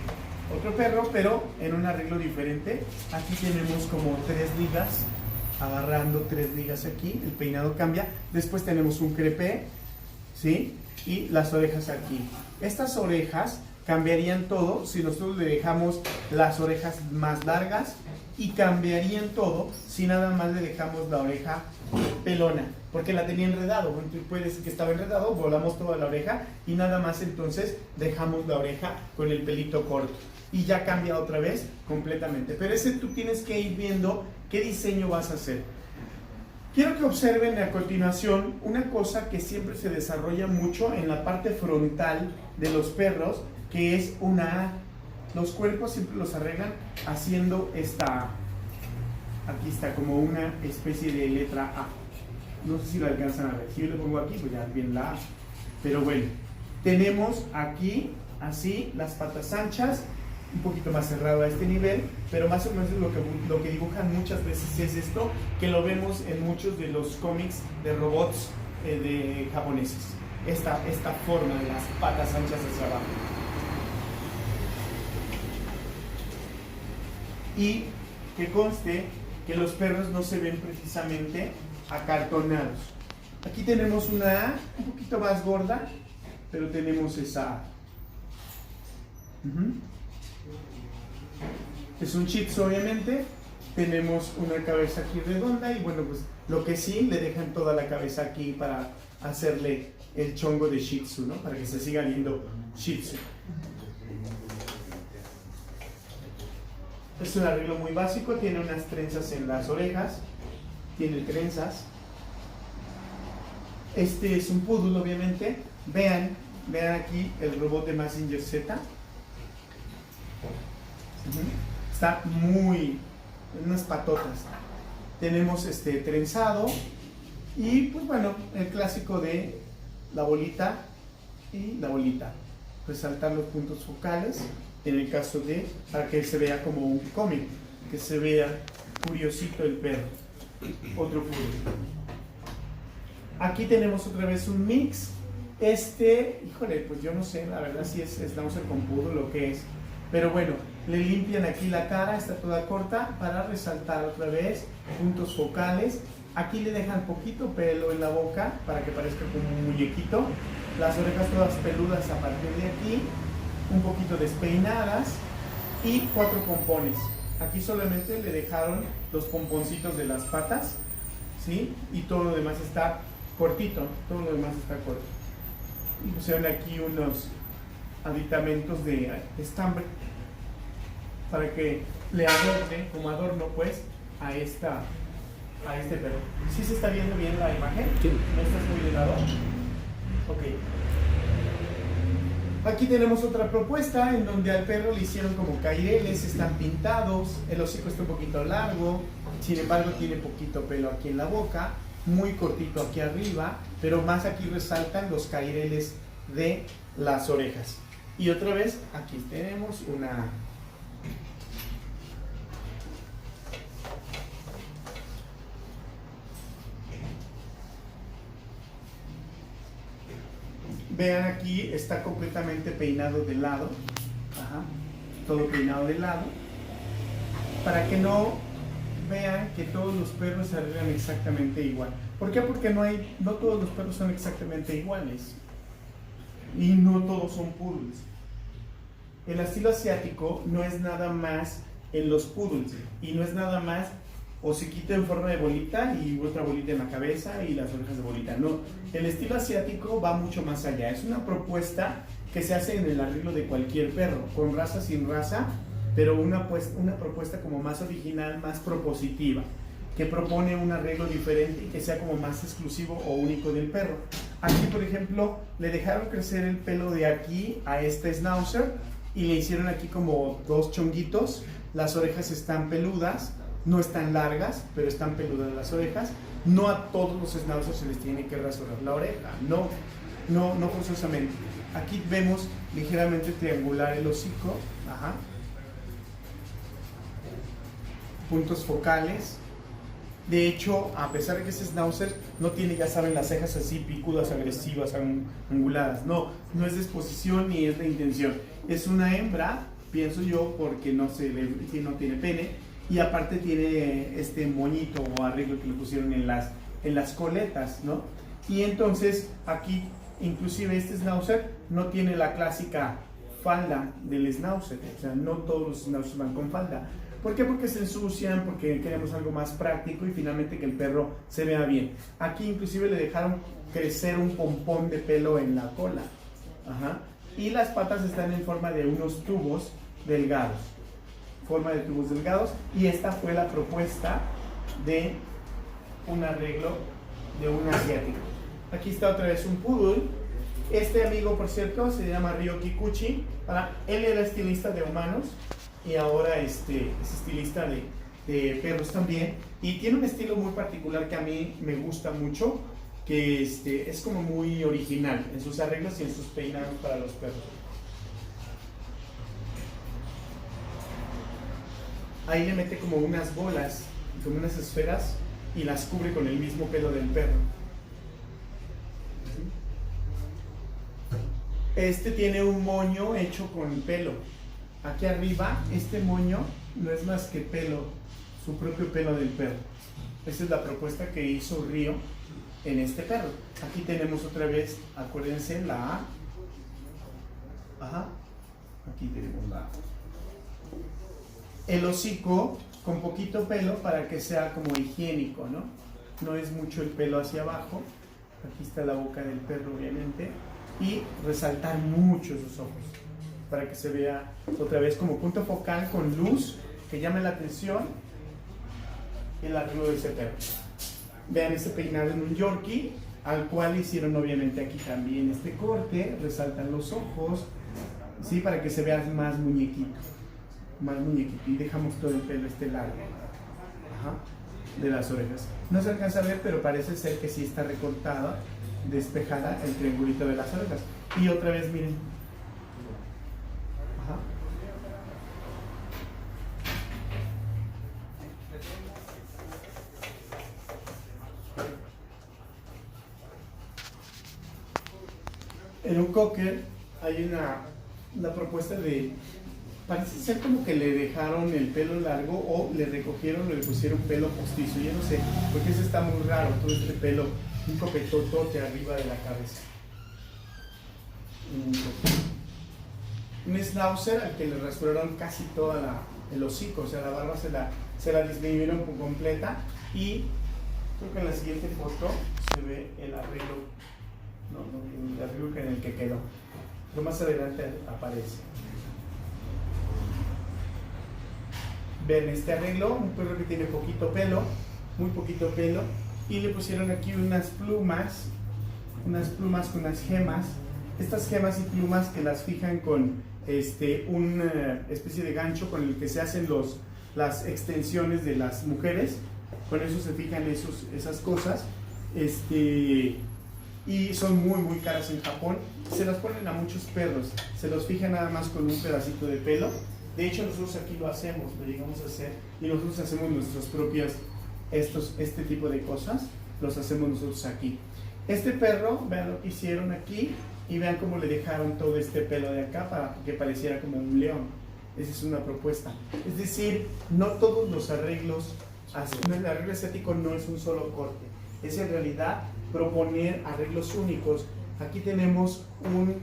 otro perro, pero en un arreglo diferente. Aquí tenemos como 3 ligas, agarrando 3 ligas aquí, el peinado cambia. Después tenemos un crepé, ¿sí? Y las orejas aquí. Estas orejas cambiarían todo si nosotros le dejamos las orejas más largas y cambiarían todo si nada más le dejamos la oreja pelona, porque la tenía enredado. Bueno, puede ser que estaba enredado, volamos toda la oreja y nada más entonces dejamos la oreja con el pelito corto y ya cambia otra vez completamente. Pero ese tú tienes que ir viendo qué diseño vas a hacer. Quiero que observen a continuación una cosa que siempre se desarrolla mucho en la parte frontal de los perros, que es una A. Los cuerpos siempre los arreglan haciendo esta A. Aquí está como una especie de letra A. No sé si lo alcanzan a ver. Si yo le pongo aquí, pues ya viene la A. Pero bueno, tenemos aquí así las patas anchas, un poquito más cerrado a este nivel, pero más o menos lo que dibujan muchas veces es esto, que lo vemos en muchos de los cómics de robots de japoneses. Esta forma de las patas anchas hacia abajo. Y que conste que los perros no se ven precisamente acartonados. Aquí tenemos una A un poquito más gorda, pero tenemos esa A. Es un Shih Tzu, obviamente. Tenemos una cabeza aquí redonda y bueno, pues lo que sí, le dejan toda la cabeza aquí para hacerle el chongo de Shih Tzu, ¿no? Para que se siga viendo Shih Tzu. Es un arreglo muy básico, tiene unas trenzas en las orejas, tiene trenzas. Este es un poodle, obviamente. Vean aquí el robot de Mazinger Z. Está muy, unas patotas. Tenemos trenzado y pues bueno, el clásico de la bolita y la bolita. Resaltar los puntos focales. En el caso de, para que se vea como un cómic, que se vea curiosito el perro. Otro poodle. Aquí tenemos otra vez un mix. Híjole, pues yo no sé, la verdad si es Schnauzer con poodle lo que es. Pero bueno, le limpian aquí la cara, está toda corta, para resaltar otra vez puntos focales Aquí le dejan poquito pelo en la boca para que parezca como un muñequito. Las orejas todas peludas a partir de aquí, un poquito despeinadas y 4 pompones. Aquí solamente le dejaron los pomponcitos de las patas, ¿sí? Y todo lo demás está cortito, todo lo demás está corto. Y pusieron aquí unos aditamentos de estambre para que le adorne, como adorno pues, a este perro. ¿Sí se está viendo bien la imagen? Sí. ¿No estás muy de lado? Ok. Aquí tenemos otra propuesta en donde al perro le hicieron como caireles, están pintados, el hocico está un poquito largo, sin embargo tiene poquito pelo aquí en la boca, muy cortito aquí arriba, pero más aquí resaltan los caireles de las orejas. Y otra vez, aquí tenemos una... Vean aquí, está completamente peinado de lado. Ajá, todo peinado de lado. Para que no vean que todos los perros se arreglan exactamente igual. ¿Por qué? Porque no todos los perros son exactamente iguales. Y no todos son poodles. El estilo asiático no es nada más en los poodles. Y no es nada más hociquito en forma de bolita y otra bolita en la cabeza y las orejas de bolita. No, el estilo asiático va mucho más allá. Es una propuesta que se hace en el arreglo de cualquier perro, con raza, sin raza, pero una propuesta como más original, más propositiva, que propone un arreglo diferente y que sea como más exclusivo o único del perro. Aquí, por ejemplo, le dejaron crecer el pelo de aquí a este schnauzer y le hicieron aquí como 2 chonguitos. Las orejas están peludas, no están largas, pero están peludas las orejas. No a todos los schnauzers se les tiene que rasurar la oreja, no forzosamente. Aquí vemos ligeramente triangular el hocico, ajá. Puntos focales. De hecho, a pesar de que ese schnauzer no tiene, ya saben, las cejas así picudas, agresivas, anguladas, no es disposición ni es de intención. Es una hembra, pienso yo, porque no tiene pene. Y aparte tiene este moñito o arreglo que le pusieron en las coletas, ¿no? Y entonces aquí, inclusive este schnauzer no tiene la clásica falda del schnauzer, o sea, no todos los schnauzers van con falda. ¿Por qué? Porque se ensucian, porque queremos algo más práctico y finalmente que el perro se vea bien. Aquí inclusive le dejaron crecer un pompón de pelo en la cola. Ajá. Y las patas están en forma de unos tubos delgados. Y esta fue la propuesta de un arreglo de un asiático. Aquí está otra vez un poodle. Este amigo, por cierto, se llama Ryo Kikuchi. Él era estilista de humanos y ahora es estilista de perros también, y tiene un estilo muy particular que a mí me gusta mucho, que es como muy original en sus arreglos y en sus peinados para los perros. Ahí le mete como unas bolas, como unas esferas, y las cubre con el mismo pelo del perro. Este tiene un moño hecho con pelo. Aquí arriba, este moño no es más que pelo, su propio pelo del perro. Esa es la propuesta que hizo Ryo en este perro. Aquí tenemos otra vez, acuérdense, la A. Ajá. Aquí tenemos la A. El hocico con poquito pelo para que sea como higiénico, ¿no? No es mucho el pelo hacia abajo. Aquí está la boca del perro, obviamente. Y resaltar mucho sus ojos para que se vea otra vez como punto focal con luz que llame la atención el arreglo de ese perro. Vean ese peinado en un Yorkie, al cual hicieron obviamente aquí también este corte, resaltan los ojos, ¿sí? Para que se vea más muñequito, y dejamos todo el pelo largo. Ajá, de las orejas. No se alcanza a ver, pero parece ser que sí está recortada, despejada el triangulito de las orejas. Y otra vez, miren. Ajá. En un cocker hay una propuesta de parece ser como que le dejaron el pelo largo o le recogieron o le pusieron pelo postizo, yo no sé, porque eso está muy raro, todo este pelo, un copetotote arriba de la cabeza. Un schnauzer al que le rasuraron casi toda el hocico, o sea, la barba se la disminuyeron por completa, y creo que en la siguiente foto se ve el arreglo, el arreglo en el que quedó. Lo más adelante aparece. Ven este arreglo, un perro que tiene poquito pelo, muy poquito pelo, y le pusieron aquí unas plumas con unas gemas. Estas gemas y plumas que las fijan con una especie de gancho con el que se hacen las extensiones de las mujeres. Con eso se fijan esas cosas. Y son muy muy caras en Japón. Se las ponen a muchos perros, se los fijan nada más con un pedacito de pelo. De hecho, nosotros aquí lo hacemos, lo llegamos a hacer, y nosotros hacemos nuestras propias, este tipo de cosas, los hacemos nosotros aquí. Este perro, vean lo que hicieron aquí, y vean cómo le dejaron todo este pelo de acá para que pareciera como un león. Esa es una propuesta. Es decir, no todos los arreglos, el arreglo estético no es un solo corte, es en realidad proponer arreglos únicos. Aquí tenemos un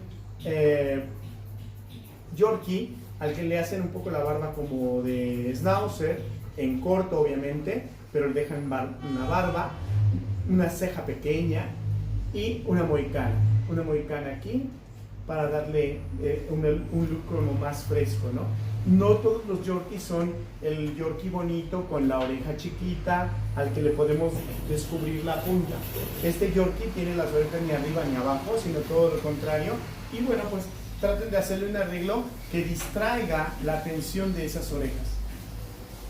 Yorkie al que le hacen un poco la barba como de Schnauzer, en corto obviamente, pero le dejan una barba, una ceja pequeña y una mohicana aquí para darle un look como más fresco, ¿no? No todos los Yorkies son el Yorkie bonito con la oreja chiquita al que le podemos descubrir la punta. Este Yorkie tiene las orejas ni arriba ni abajo, sino todo lo contrario. Y bueno, pues traten de hacerle un arreglo que distraiga la atención de esas orejas.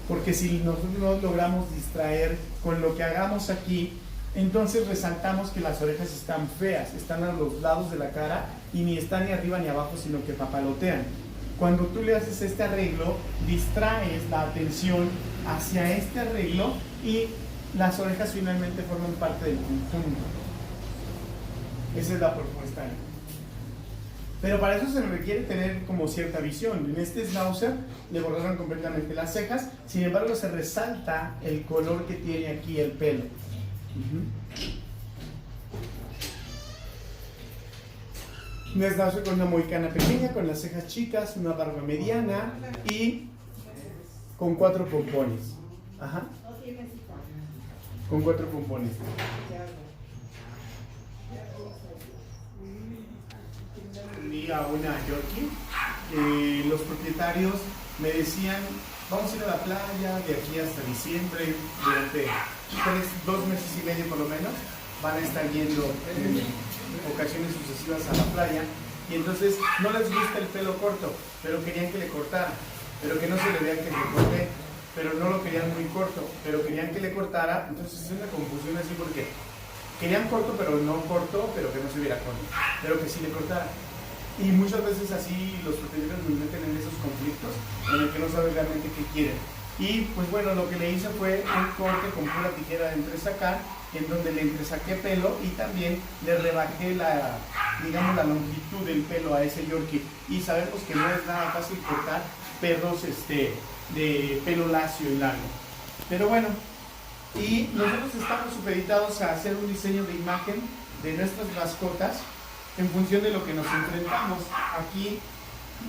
Porque si nosotros no logramos distraer con lo que hagamos aquí, entonces resaltamos que las orejas están feas, están a los lados de la cara y ni están ni arriba ni abajo, sino que papalotean. Cuando tú le haces este arreglo, distraes la atención hacia este arreglo y las orejas finalmente forman parte del conjunto. Esa es la propuesta. Pero para eso se requiere tener como cierta visión. En este Schnauzer le borraron completamente las cejas, sin embargo se resalta el color que tiene aquí el pelo. Un Schnauzer con una mohicana pequeña, con las cejas chicas, una barba mediana y con 4 pompones. Ajá. Con 4 pompones. A una Yorkie, los propietarios me decían, vamos a ir a la playa de aquí hasta diciembre, durante 2 meses y medio por lo menos, van a estar yendo en ocasiones sucesivas a la playa, y entonces no les gusta el pelo corto, pero querían que le cortara, pero que no se le vea que le corté, pero no lo querían muy corto, pero querían que le cortara. Entonces es una confusión así porque querían corto, pero no corto, pero que no se viera corto, pero que sí le cortara. Y muchas veces así los propietarios nos meten en esos conflictos en el que no saben realmente qué quieren. Y pues bueno, lo que le hice fue un corte con pura tijera de entresacar, en donde le entresaqué pelo y también le rebajé la longitud del pelo a ese Yorkie. Y sabemos que no es nada fácil cortar perros de pelo lacio y largo. Pero bueno, y nosotros estamos supeditados a hacer un diseño de imagen de nuestras mascotas en función de lo que nos enfrentamos. Aquí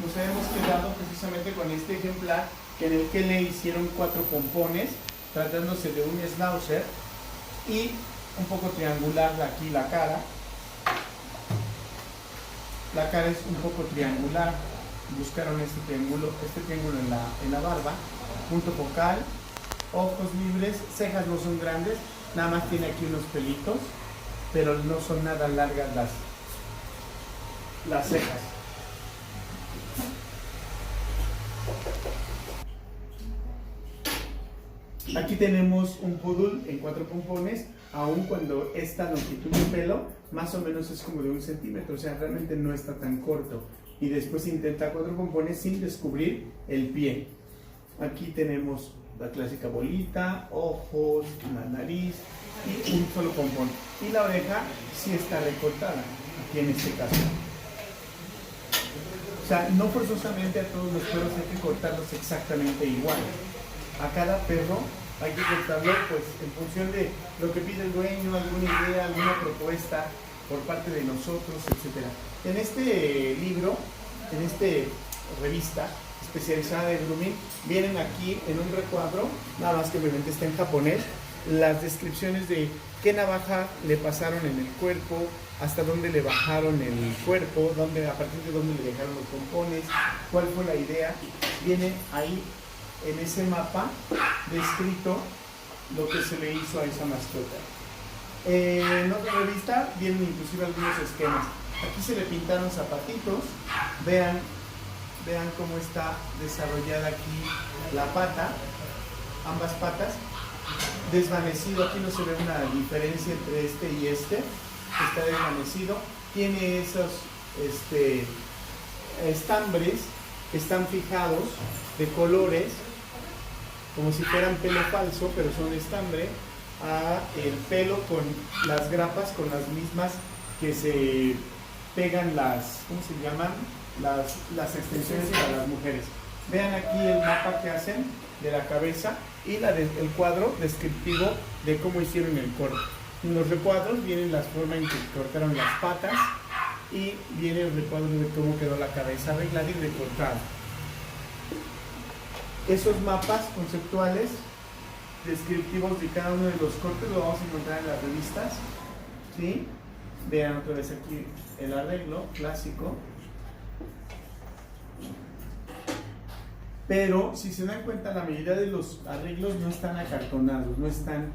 nos habíamos quedado precisamente con este ejemplar en el que le hicieron 4 pompones, tratándose de un Schnauzer, y un poco triangular aquí la cara. La cara es un poco triangular, buscaron este triángulo en la barba, punto focal, ojos libres, cejas no son grandes, nada más tiene aquí unos pelitos, pero no son nada largas las cejas. Aquí tenemos un poodle en 4 pompones, aun cuando esta longitud de pelo más o menos es como de 1 centímetro, o sea, realmente no está tan corto. Y después intenta 4 pompones sin descubrir el pie. Aquí tenemos la clásica bolita, ojos, la nariz y un solo pompón. Y la oreja sí está recortada, aquí en este caso. O sea, no forzosamente a todos los perros hay que cortarlos exactamente igual. A cada perro hay que cortarlo pues en función de lo que pide el dueño, alguna idea, alguna propuesta por parte de nosotros, etc. En este libro, en esta revista especializada de grooming, vienen aquí en un recuadro, nada más que obviamente está en japonés, las descripciones de qué navaja le pasaron en el cuerpo, hasta dónde le bajaron el cuerpo, a partir de dónde le dejaron los pompones, cuál fue la idea. Viene ahí en ese mapa descrito lo que se le hizo a esa mascota. En otra revista vienen inclusive algunos esquemas. Aquí se le pintaron zapatitos, vean cómo está desarrollada aquí la pata, ambas patas. Desvanecido, aquí no se ve una diferencia entre este y este, está desvanecido, tiene esos estambres que están fijados de colores, como si fueran pelo falso, pero son estambre, a el pelo con las grapas, con las mismas que se pegan ¿cómo se llaman? Las extensiones para las mujeres. Vean aquí el mapa que hacen de la cabeza y el cuadro descriptivo de cómo hicieron el corte. En los recuadros vienen las formas en que cortaron las patas y viene el recuadro de cómo quedó la cabeza arreglada y recortada. Esos mapas conceptuales descriptivos de cada uno de los cortes lo vamos a encontrar en las revistas, ¿sí? Vean otra vez aquí el arreglo clásico. Pero si se dan cuenta, la mayoría de los arreglos no están acartonados, no están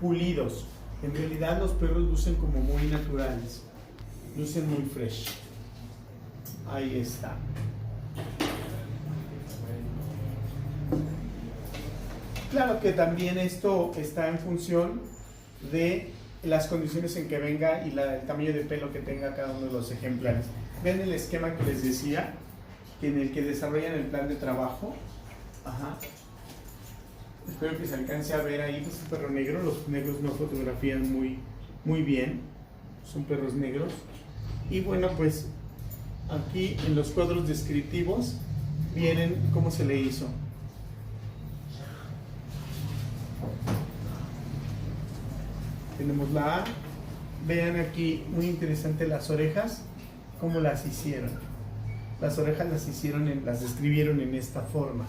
pulidos. En realidad los perros lucen como muy naturales, lucen muy fresh. Ahí está. Claro que también esto está en función de las condiciones en que venga y el tamaño de pelo que tenga cada uno de los ejemplares. ¿Ven el esquema que les decía? En el que desarrollan el plan de trabajo. Ajá. Espero que se alcance a ver ahí, pues un perro negro. Los negros no fotografían muy bien, son perros negros. Y bueno, pues aquí en los cuadros descriptivos vienen cómo se le hizo. Tenemos la A. Vean aquí, muy interesante las orejas, cómo las hicieron. Las orejas las describieron en esta forma,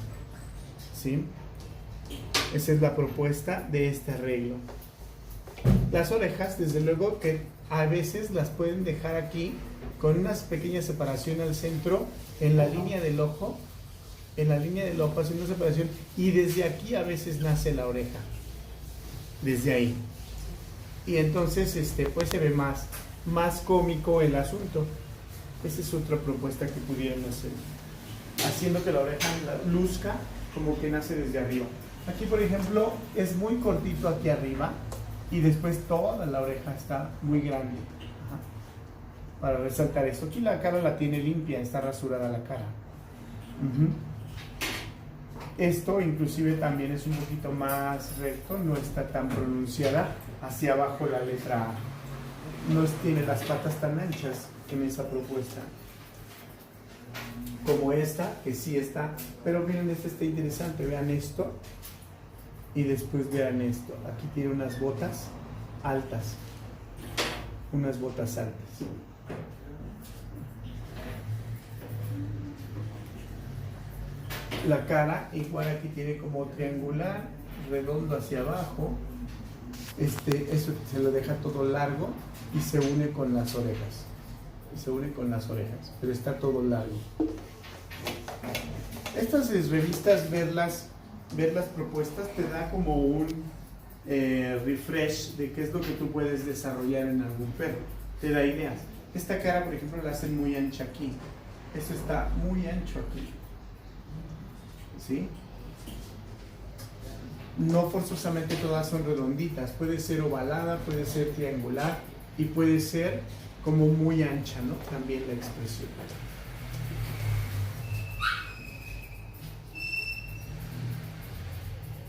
¿sí? Esa es la propuesta de este arreglo. Las orejas, desde luego que a veces las pueden dejar aquí con una pequeña separación al centro, en la línea del ojo, haciendo separación, y desde aquí a veces nace la oreja, desde ahí. Y entonces pues se ve más cómico el asunto. Esa es otra propuesta que pudieran hacer, haciendo que la oreja luzca como que nace desde arriba. Aquí, por ejemplo, es muy cortito aquí arriba y después toda la oreja está muy grande. Ajá. Para resaltar esto. Aquí la cara la tiene limpia, está rasurada la cara. Esto inclusive también es un poquito más recto, no está tan pronunciada hacia abajo la letra A. No tiene las patas tan anchas en esa propuesta como esta, que sí está, pero miren, esta está interesante. Vean esto y después vean esto. Aquí tiene unas botas altas, la cara igual, aquí tiene como triangular, redondo hacia abajo. Eso se lo deja todo largo y se une con las orejas. Pero está todo largo. Estas revistas, ver las propuestas, te da como un refresh de qué es lo que tú puedes desarrollar en algún perro. Te da ideas. Esta cara, por ejemplo, la hacen muy ancha aquí. Esto está muy ancho aquí. ¿Sí? No forzosamente todas son redonditas, puede ser ovalada, puede ser triangular y puede ser como muy ancha, ¿no? También la expresión.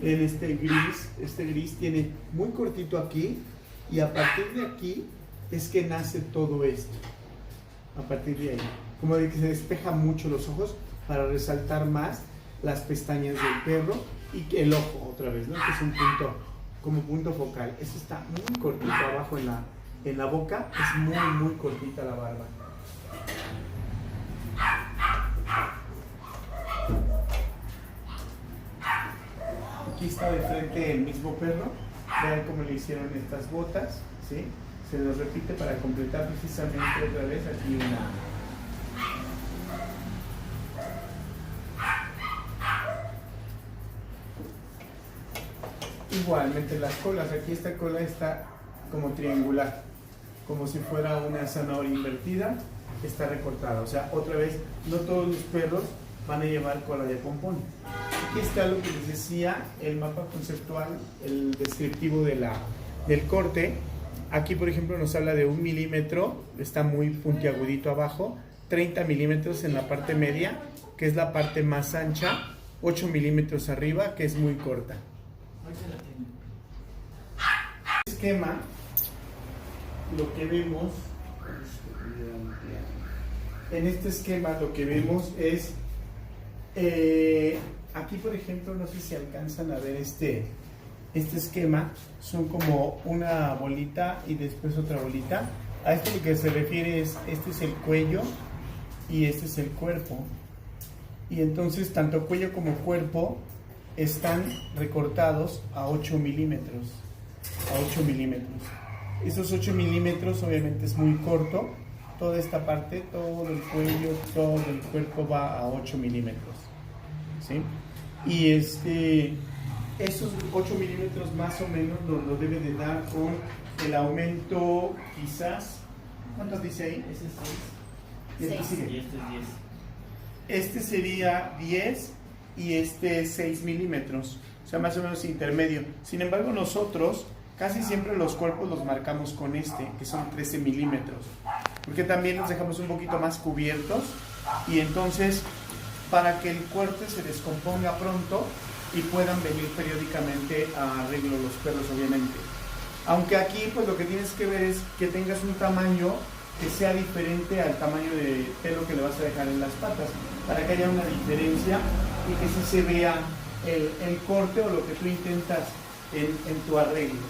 En este gris tiene muy cortito aquí y a partir de aquí es que nace todo esto. A partir de ahí. como de que se despeja mucho los ojos para resaltar más las pestañas del perro y el ojo otra vez, ¿no? Que es un punto, como punto focal. Eso está muy cortito abajo en la boca, es muy cortita la barba. Aquí está de frente el mismo perro. Vean cómo le hicieron estas botas, ¿sí? Se los repite para completar precisamente otra vez aquí una. Igualmente las colas, aquí esta cola está como triangular, como si fuera una zanahoria invertida, está recortada. O sea, otra vez, no todos los perros van a llevar cola de pompón. Aquí está lo que les decía, el mapa conceptual, el descriptivo del corte. Aquí, por ejemplo, nos habla de 1 milímetro, está muy puntiagudito abajo, 30 milímetros en la parte media, que es la parte más ancha, 8 milímetros arriba, que es muy corta. Esquema, lo que vemos, en este esquema lo que vemos es, aquí por ejemplo, no sé si alcanzan a ver este esquema, son como una bolita y después otra bolita. A esto lo que se refiere es, este es el cuello y este es el cuerpo. Y entonces tanto cuello como cuerpo están recortados a 8 milímetros. A 8 milímetros. Esos 8 milímetros obviamente es muy corto. Toda esta parte, todo el cuello, todo el cuerpo va a 8 milímetros. ¿Sí? Y esos 8 milímetros más o menos lo debe de dar con el aumento quizás. ¿Cuántos dice ahí? Ese es 6. ¿Y este sigue? Y este es 10. Este sería 10 y este 6 milímetros, o sea, más o menos intermedio. Sin embargo, nosotros casi siempre los cuerpos los marcamos con que son 13 milímetros, porque también los dejamos un poquito más cubiertos y entonces para que el corte se descomponga pronto y puedan venir periódicamente a arreglo los perros, obviamente. Aunque aquí pues lo que tienes que ver es que tengas un tamaño que sea diferente al tamaño de pelo que le vas a dejar en las patas, para que haya una diferencia y que sí se vea el corte o lo que tú intentas en tu arreglo.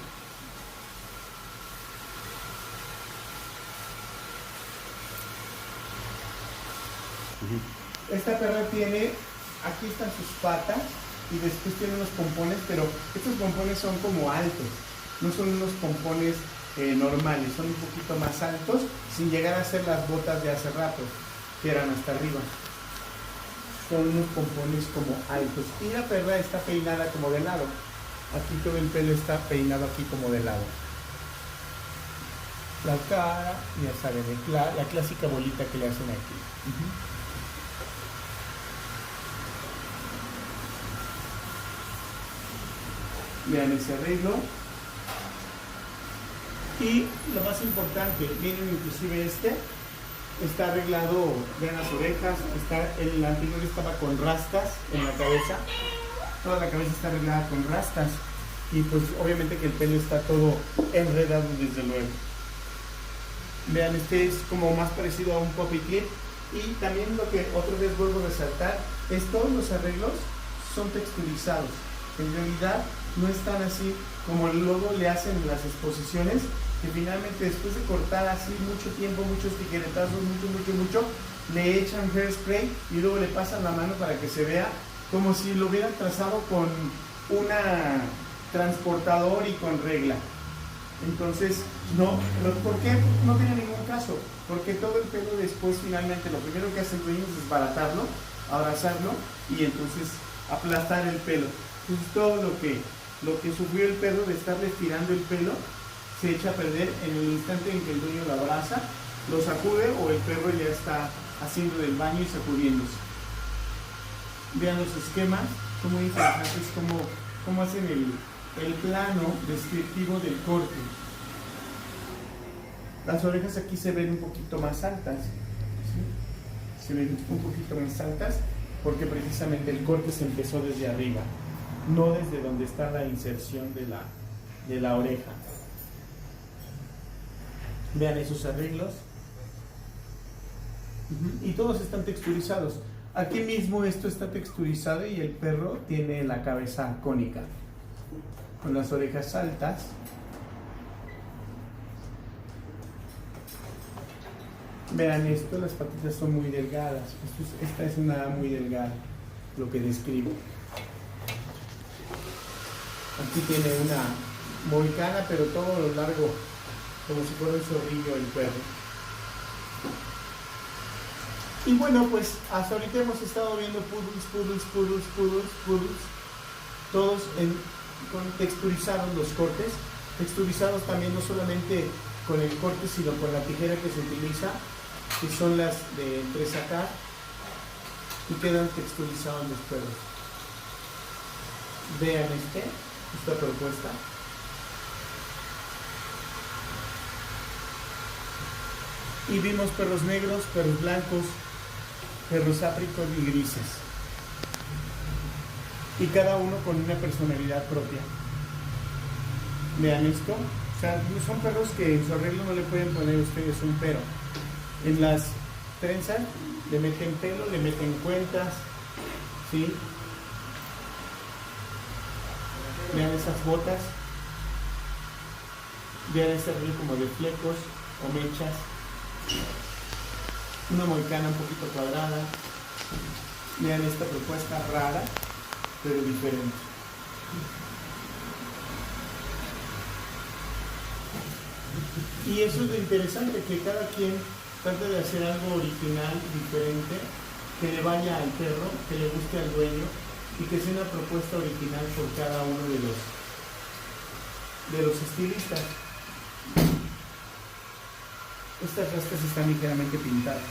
Esta perra tiene, aquí están sus patas y después tiene unos pompones, pero estos pompones son como altos, no son unos pompones normales, son un poquito más altos, sin llegar a ser las botas de hace rato, que eran hasta arriba. Son unos pompones como altos. Y la perra está peinada como de lado. Aquí todo el pelo está peinado aquí como de lado. La cara, ya saben, la clásica bolita que le hacen aquí. Vean ese arreglo. Y lo más importante, miren inclusive está arreglado, vean las orejas, el anterior estaba con rastas en la cabeza, toda la cabeza está arreglada con rastas y pues obviamente que el pelo está todo enredado desde luego. Vean, este es como más parecido a un puppy clip y también lo que otra vez vuelvo a resaltar es todos los arreglos son texturizados, en realidad no están así como luego le hacen las exposiciones, que finalmente después de cortar así mucho tiempo, muchos tijeretazos, mucho, le echan hairspray y luego le pasan la mano para que se vea como si lo hubieran trazado con una transportador y con regla. Entonces, no, ¿por qué? No tiene ningún caso, porque todo el pelo después finalmente lo primero que hace el dueño es desbaratarlo, abrazarlo y entonces aplastar el pelo. Entonces todo lo que sufrió el perro de estarle estirando el pelo se echa a perder en el instante en que el dueño lo abraza, lo sacude o el perro ya está haciendo del baño y sacudiéndose. Vean los esquemas, como interesantes, cómo hacen el plano descriptivo del corte. Las orejas aquí se ven un poquito más altas, ¿sí? Se ven un poquito más altas porque precisamente el corte se empezó desde arriba, no desde donde está la inserción de la oreja. Vean esos arreglos. Y todos están texturizados. Aquí mismo esto está texturizado y el perro tiene la cabeza cónica, con las orejas altas. Vean esto, las patitas son muy delgadas. Esta es una muy delgada, lo que describo. Aquí tiene una mohicana, pero todo lo largo, como si fuera un zorrillo el perro. Y bueno, pues hasta ahorita hemos estado viendo poodles, todos con texturizados los cortes, texturizados también no solamente con el corte, sino con la tijera que se utiliza, que son las de entresacar, y quedan texturizados los perros. Vean esta propuesta. Y vimos perros negros, perros blancos, perros áfricos y grises. Y cada uno con una personalidad propia. Vean esto. O sea, son perros que en su arreglo no le pueden poner ustedes un pero. En las trenzas le meten pelo, le meten cuentas, ¿sí? Vean esas botas. Vean este arreglo como de flecos o mechas. Una mohicana un poquito cuadrada. Vean esta propuesta rara, pero diferente. Y eso es lo interesante, que cada quien trata de hacer algo original, diferente, que le vaya al perro, que le guste al dueño y que sea una propuesta original por cada uno de los estilistas. Estas rastas están ligeramente pintadas.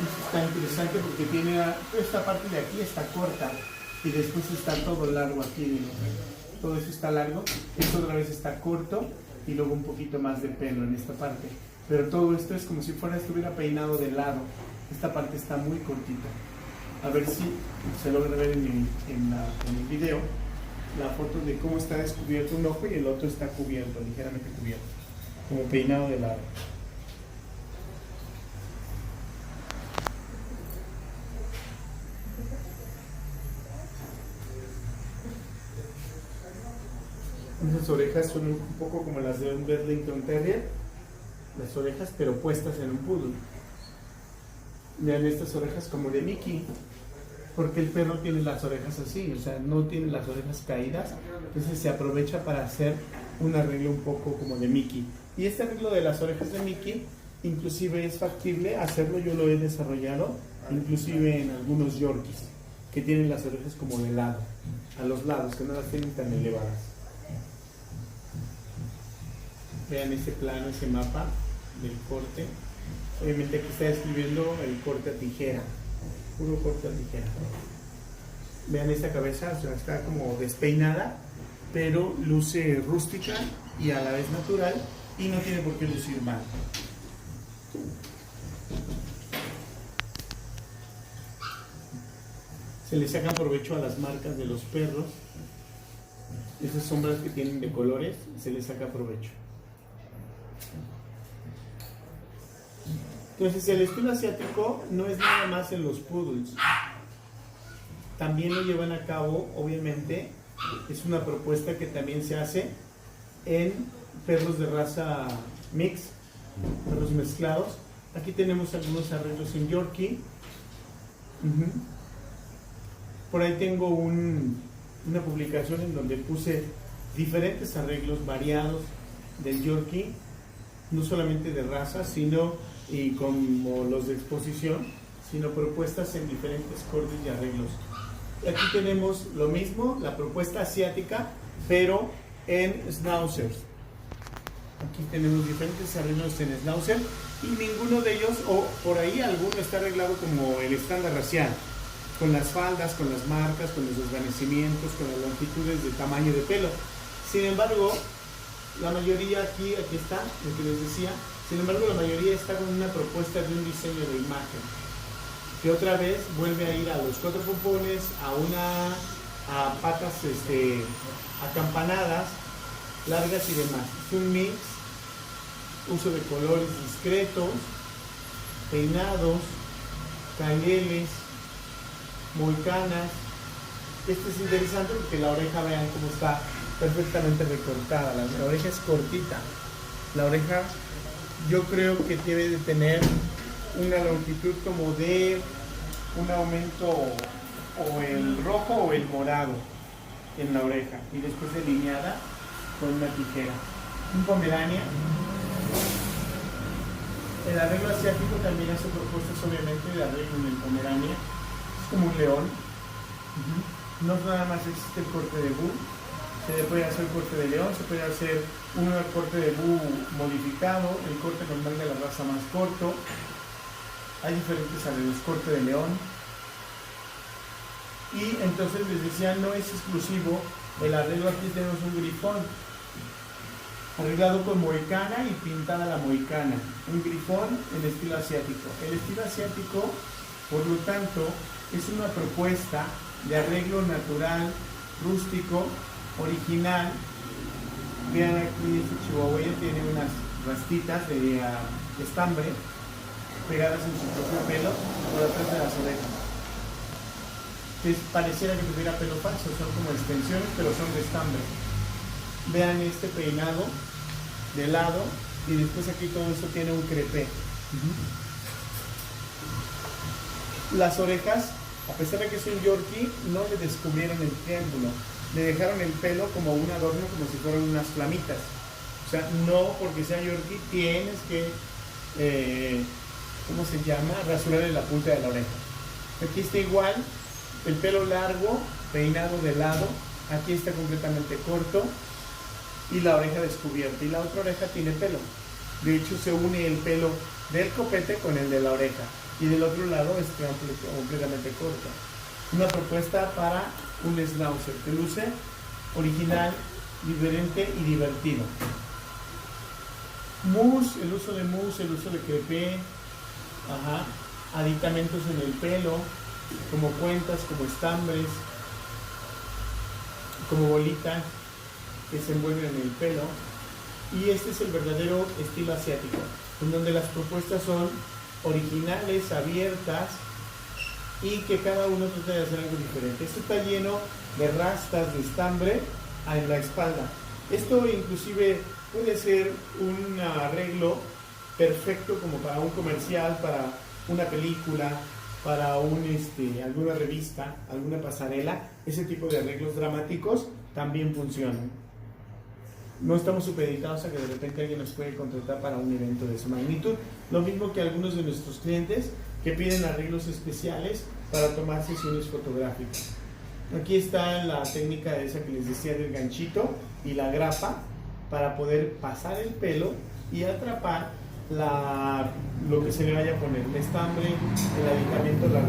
Esto está interesante porque tiene esta parte de aquí está corta y después está todo largo aquí. Todo eso está largo, esto otra vez está corto y luego un poquito más de pelo en esta parte. Pero todo esto es como si estuviera peinado de lado. Esta parte está muy cortita. A ver si se logra ver en el video la foto de cómo está descubierto un ojo y el otro está cubierto, ligeramente cubierto, como peinado de lado. Esas orejas son un poco como las de un Bedlington Terrier, las orejas pero puestas en un poodle. Vean estas orejas como de Mickey, porque el perro tiene las orejas así, o sea, no tiene las orejas caídas, entonces se aprovecha para hacer un arreglo un poco como de Mickey. Y este arreglo de las orejas de Mickey, inclusive es factible hacerlo, yo lo he desarrollado, inclusive en algunos Yorkies, que tienen las orejas como de lado, a los lados, que no las tienen tan elevadas. Vean ese plano, ese mapa del corte. Obviamente aquí está describiendo el corte a tijera, puro corte a tijera. Vean esta cabeza, o sea, está como despeinada, pero luce rústica y a la vez natural y no tiene por qué lucir mal. Se le sacan provecho a las marcas de los perros. Esas sombras que tienen de colores, se les saca provecho. Entonces el estilo asiático no es nada más en los poodles, también lo llevan a cabo, obviamente, es una propuesta que también se hace en perros de raza mix, perros mezclados. Aquí tenemos algunos arreglos en Yorkie. Por ahí tengo una publicación en donde puse diferentes arreglos variados del Yorkie, no solamente de raza, sino y como los de exposición, sino propuestas en diferentes cortes y arreglos. Aquí tenemos lo mismo, la propuesta asiática, pero en schnauzers. Aquí tenemos diferentes arreglos en schnauzer y ninguno de ellos, o por ahí alguno, está arreglado como el estándar racial, con las faldas, con las marcas, con los desvanecimientos, con las longitudes de tamaño de pelo. Sin embargo, la mayoría aquí está, lo que les decía. Sin embargo, la mayoría está con una propuesta de un diseño de imagen, que otra vez vuelve a ir a los cuatro pompones, a patas acampanadas, largas y demás. Es un mix, uso de colores discretos, peinados, caileles, moicanas. Esto es interesante porque la oreja, vean cómo está perfectamente recortada. La oreja es cortita. La oreja yo creo que debe de tener una longitud como de un aumento o el rojo o el morado en la oreja, y después delineada con una tijera. Un pomerania. El arreglo asiático también hace propuestas, obviamente, de arreglo en el pomerania. Es como un león. No nada más existe el corte de búho, se le puede hacer corte de león, se puede hacer un corte de búho modificado, el corte normal de la raza más corto. Hay diferentes arreglos, corte de león. Y entonces les decía, no es exclusivo el arreglo. Aquí tenemos un grifón arreglado con moicana y pintada la moicana, un grifón en estilo asiático. El estilo asiático, por lo tanto, es una propuesta de arreglo natural, rústico, original. Vean aquí, este chihuahueño tiene unas rastitas de estambre pegadas en su propio pelo por atrás de las orejas, que pareciera que tuviera pelo falso, son como extensiones, pero son de estambre. Vean este peinado de lado, y después aquí todo esto tiene un crepé. Las orejas, a pesar de que es un yorkie, no le descubrieron el triángulo, le dejaron el pelo como un adorno, como si fueran unas flamitas. O sea, no porque sea yorkie tienes que, ¿cómo se llama?, rasurarle la punta de la oreja. Aquí está igual, el pelo largo, peinado de lado. Aquí está completamente corto y la oreja descubierta, y la otra oreja tiene pelo. De hecho, se une el pelo del copete con el de la oreja, y del otro lado está completamente corto. Una propuesta para un schnauzer que luce original, diferente y divertido. Mousse, el uso de mousse, el uso de crepé, aditamentos en el pelo, como cuentas, como estambres, como bolitas que se envuelven en el pelo. Y este es el verdadero estilo asiático, en donde las propuestas son originales, abiertas, y que cada uno trata de hacer algo diferente. Esto está lleno de rastas de estambre en la espalda. Esto inclusive puede ser un arreglo perfecto como para un comercial, para una película, para alguna revista, alguna pasarela. Ese tipo de arreglos dramáticos también funcionan. No estamos supeditados a que de repente alguien nos puede contratar para un evento de esa magnitud. Lo mismo que algunos de nuestros clientes que piden arreglos especiales para tomar sesiones fotográficas. Aquí está la técnica esa que les decía del ganchito y la grapa para poder pasar el pelo y atrapar lo que se le vaya a poner, el estambre, el aditamento, la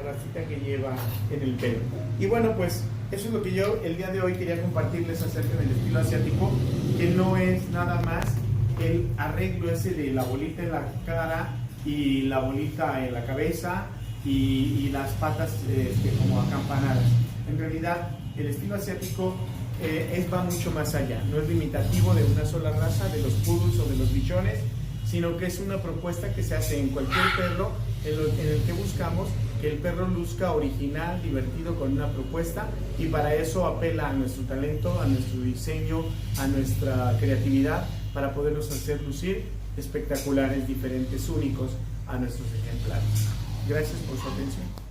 rastita que lleva en el pelo. Y bueno, pues eso es lo que yo el día de hoy quería compartirles acerca del estilo asiático, que no es nada más el arreglo ese de la bolita en la cara y la bolita en la cabeza y las patas como acampanadas. En realidad, el estilo asiático va mucho más allá. No es limitativo de una sola raza, de los poodles o de los bichones, sino que es una propuesta que se hace en cualquier perro en el que buscamos que el perro luzca original, divertido, con una propuesta, y para eso apela a nuestro talento, a nuestro diseño, a nuestra creatividad, para poderlos hacer lucir espectaculares, diferentes, únicos a nuestros ejemplares. Gracias por su atención.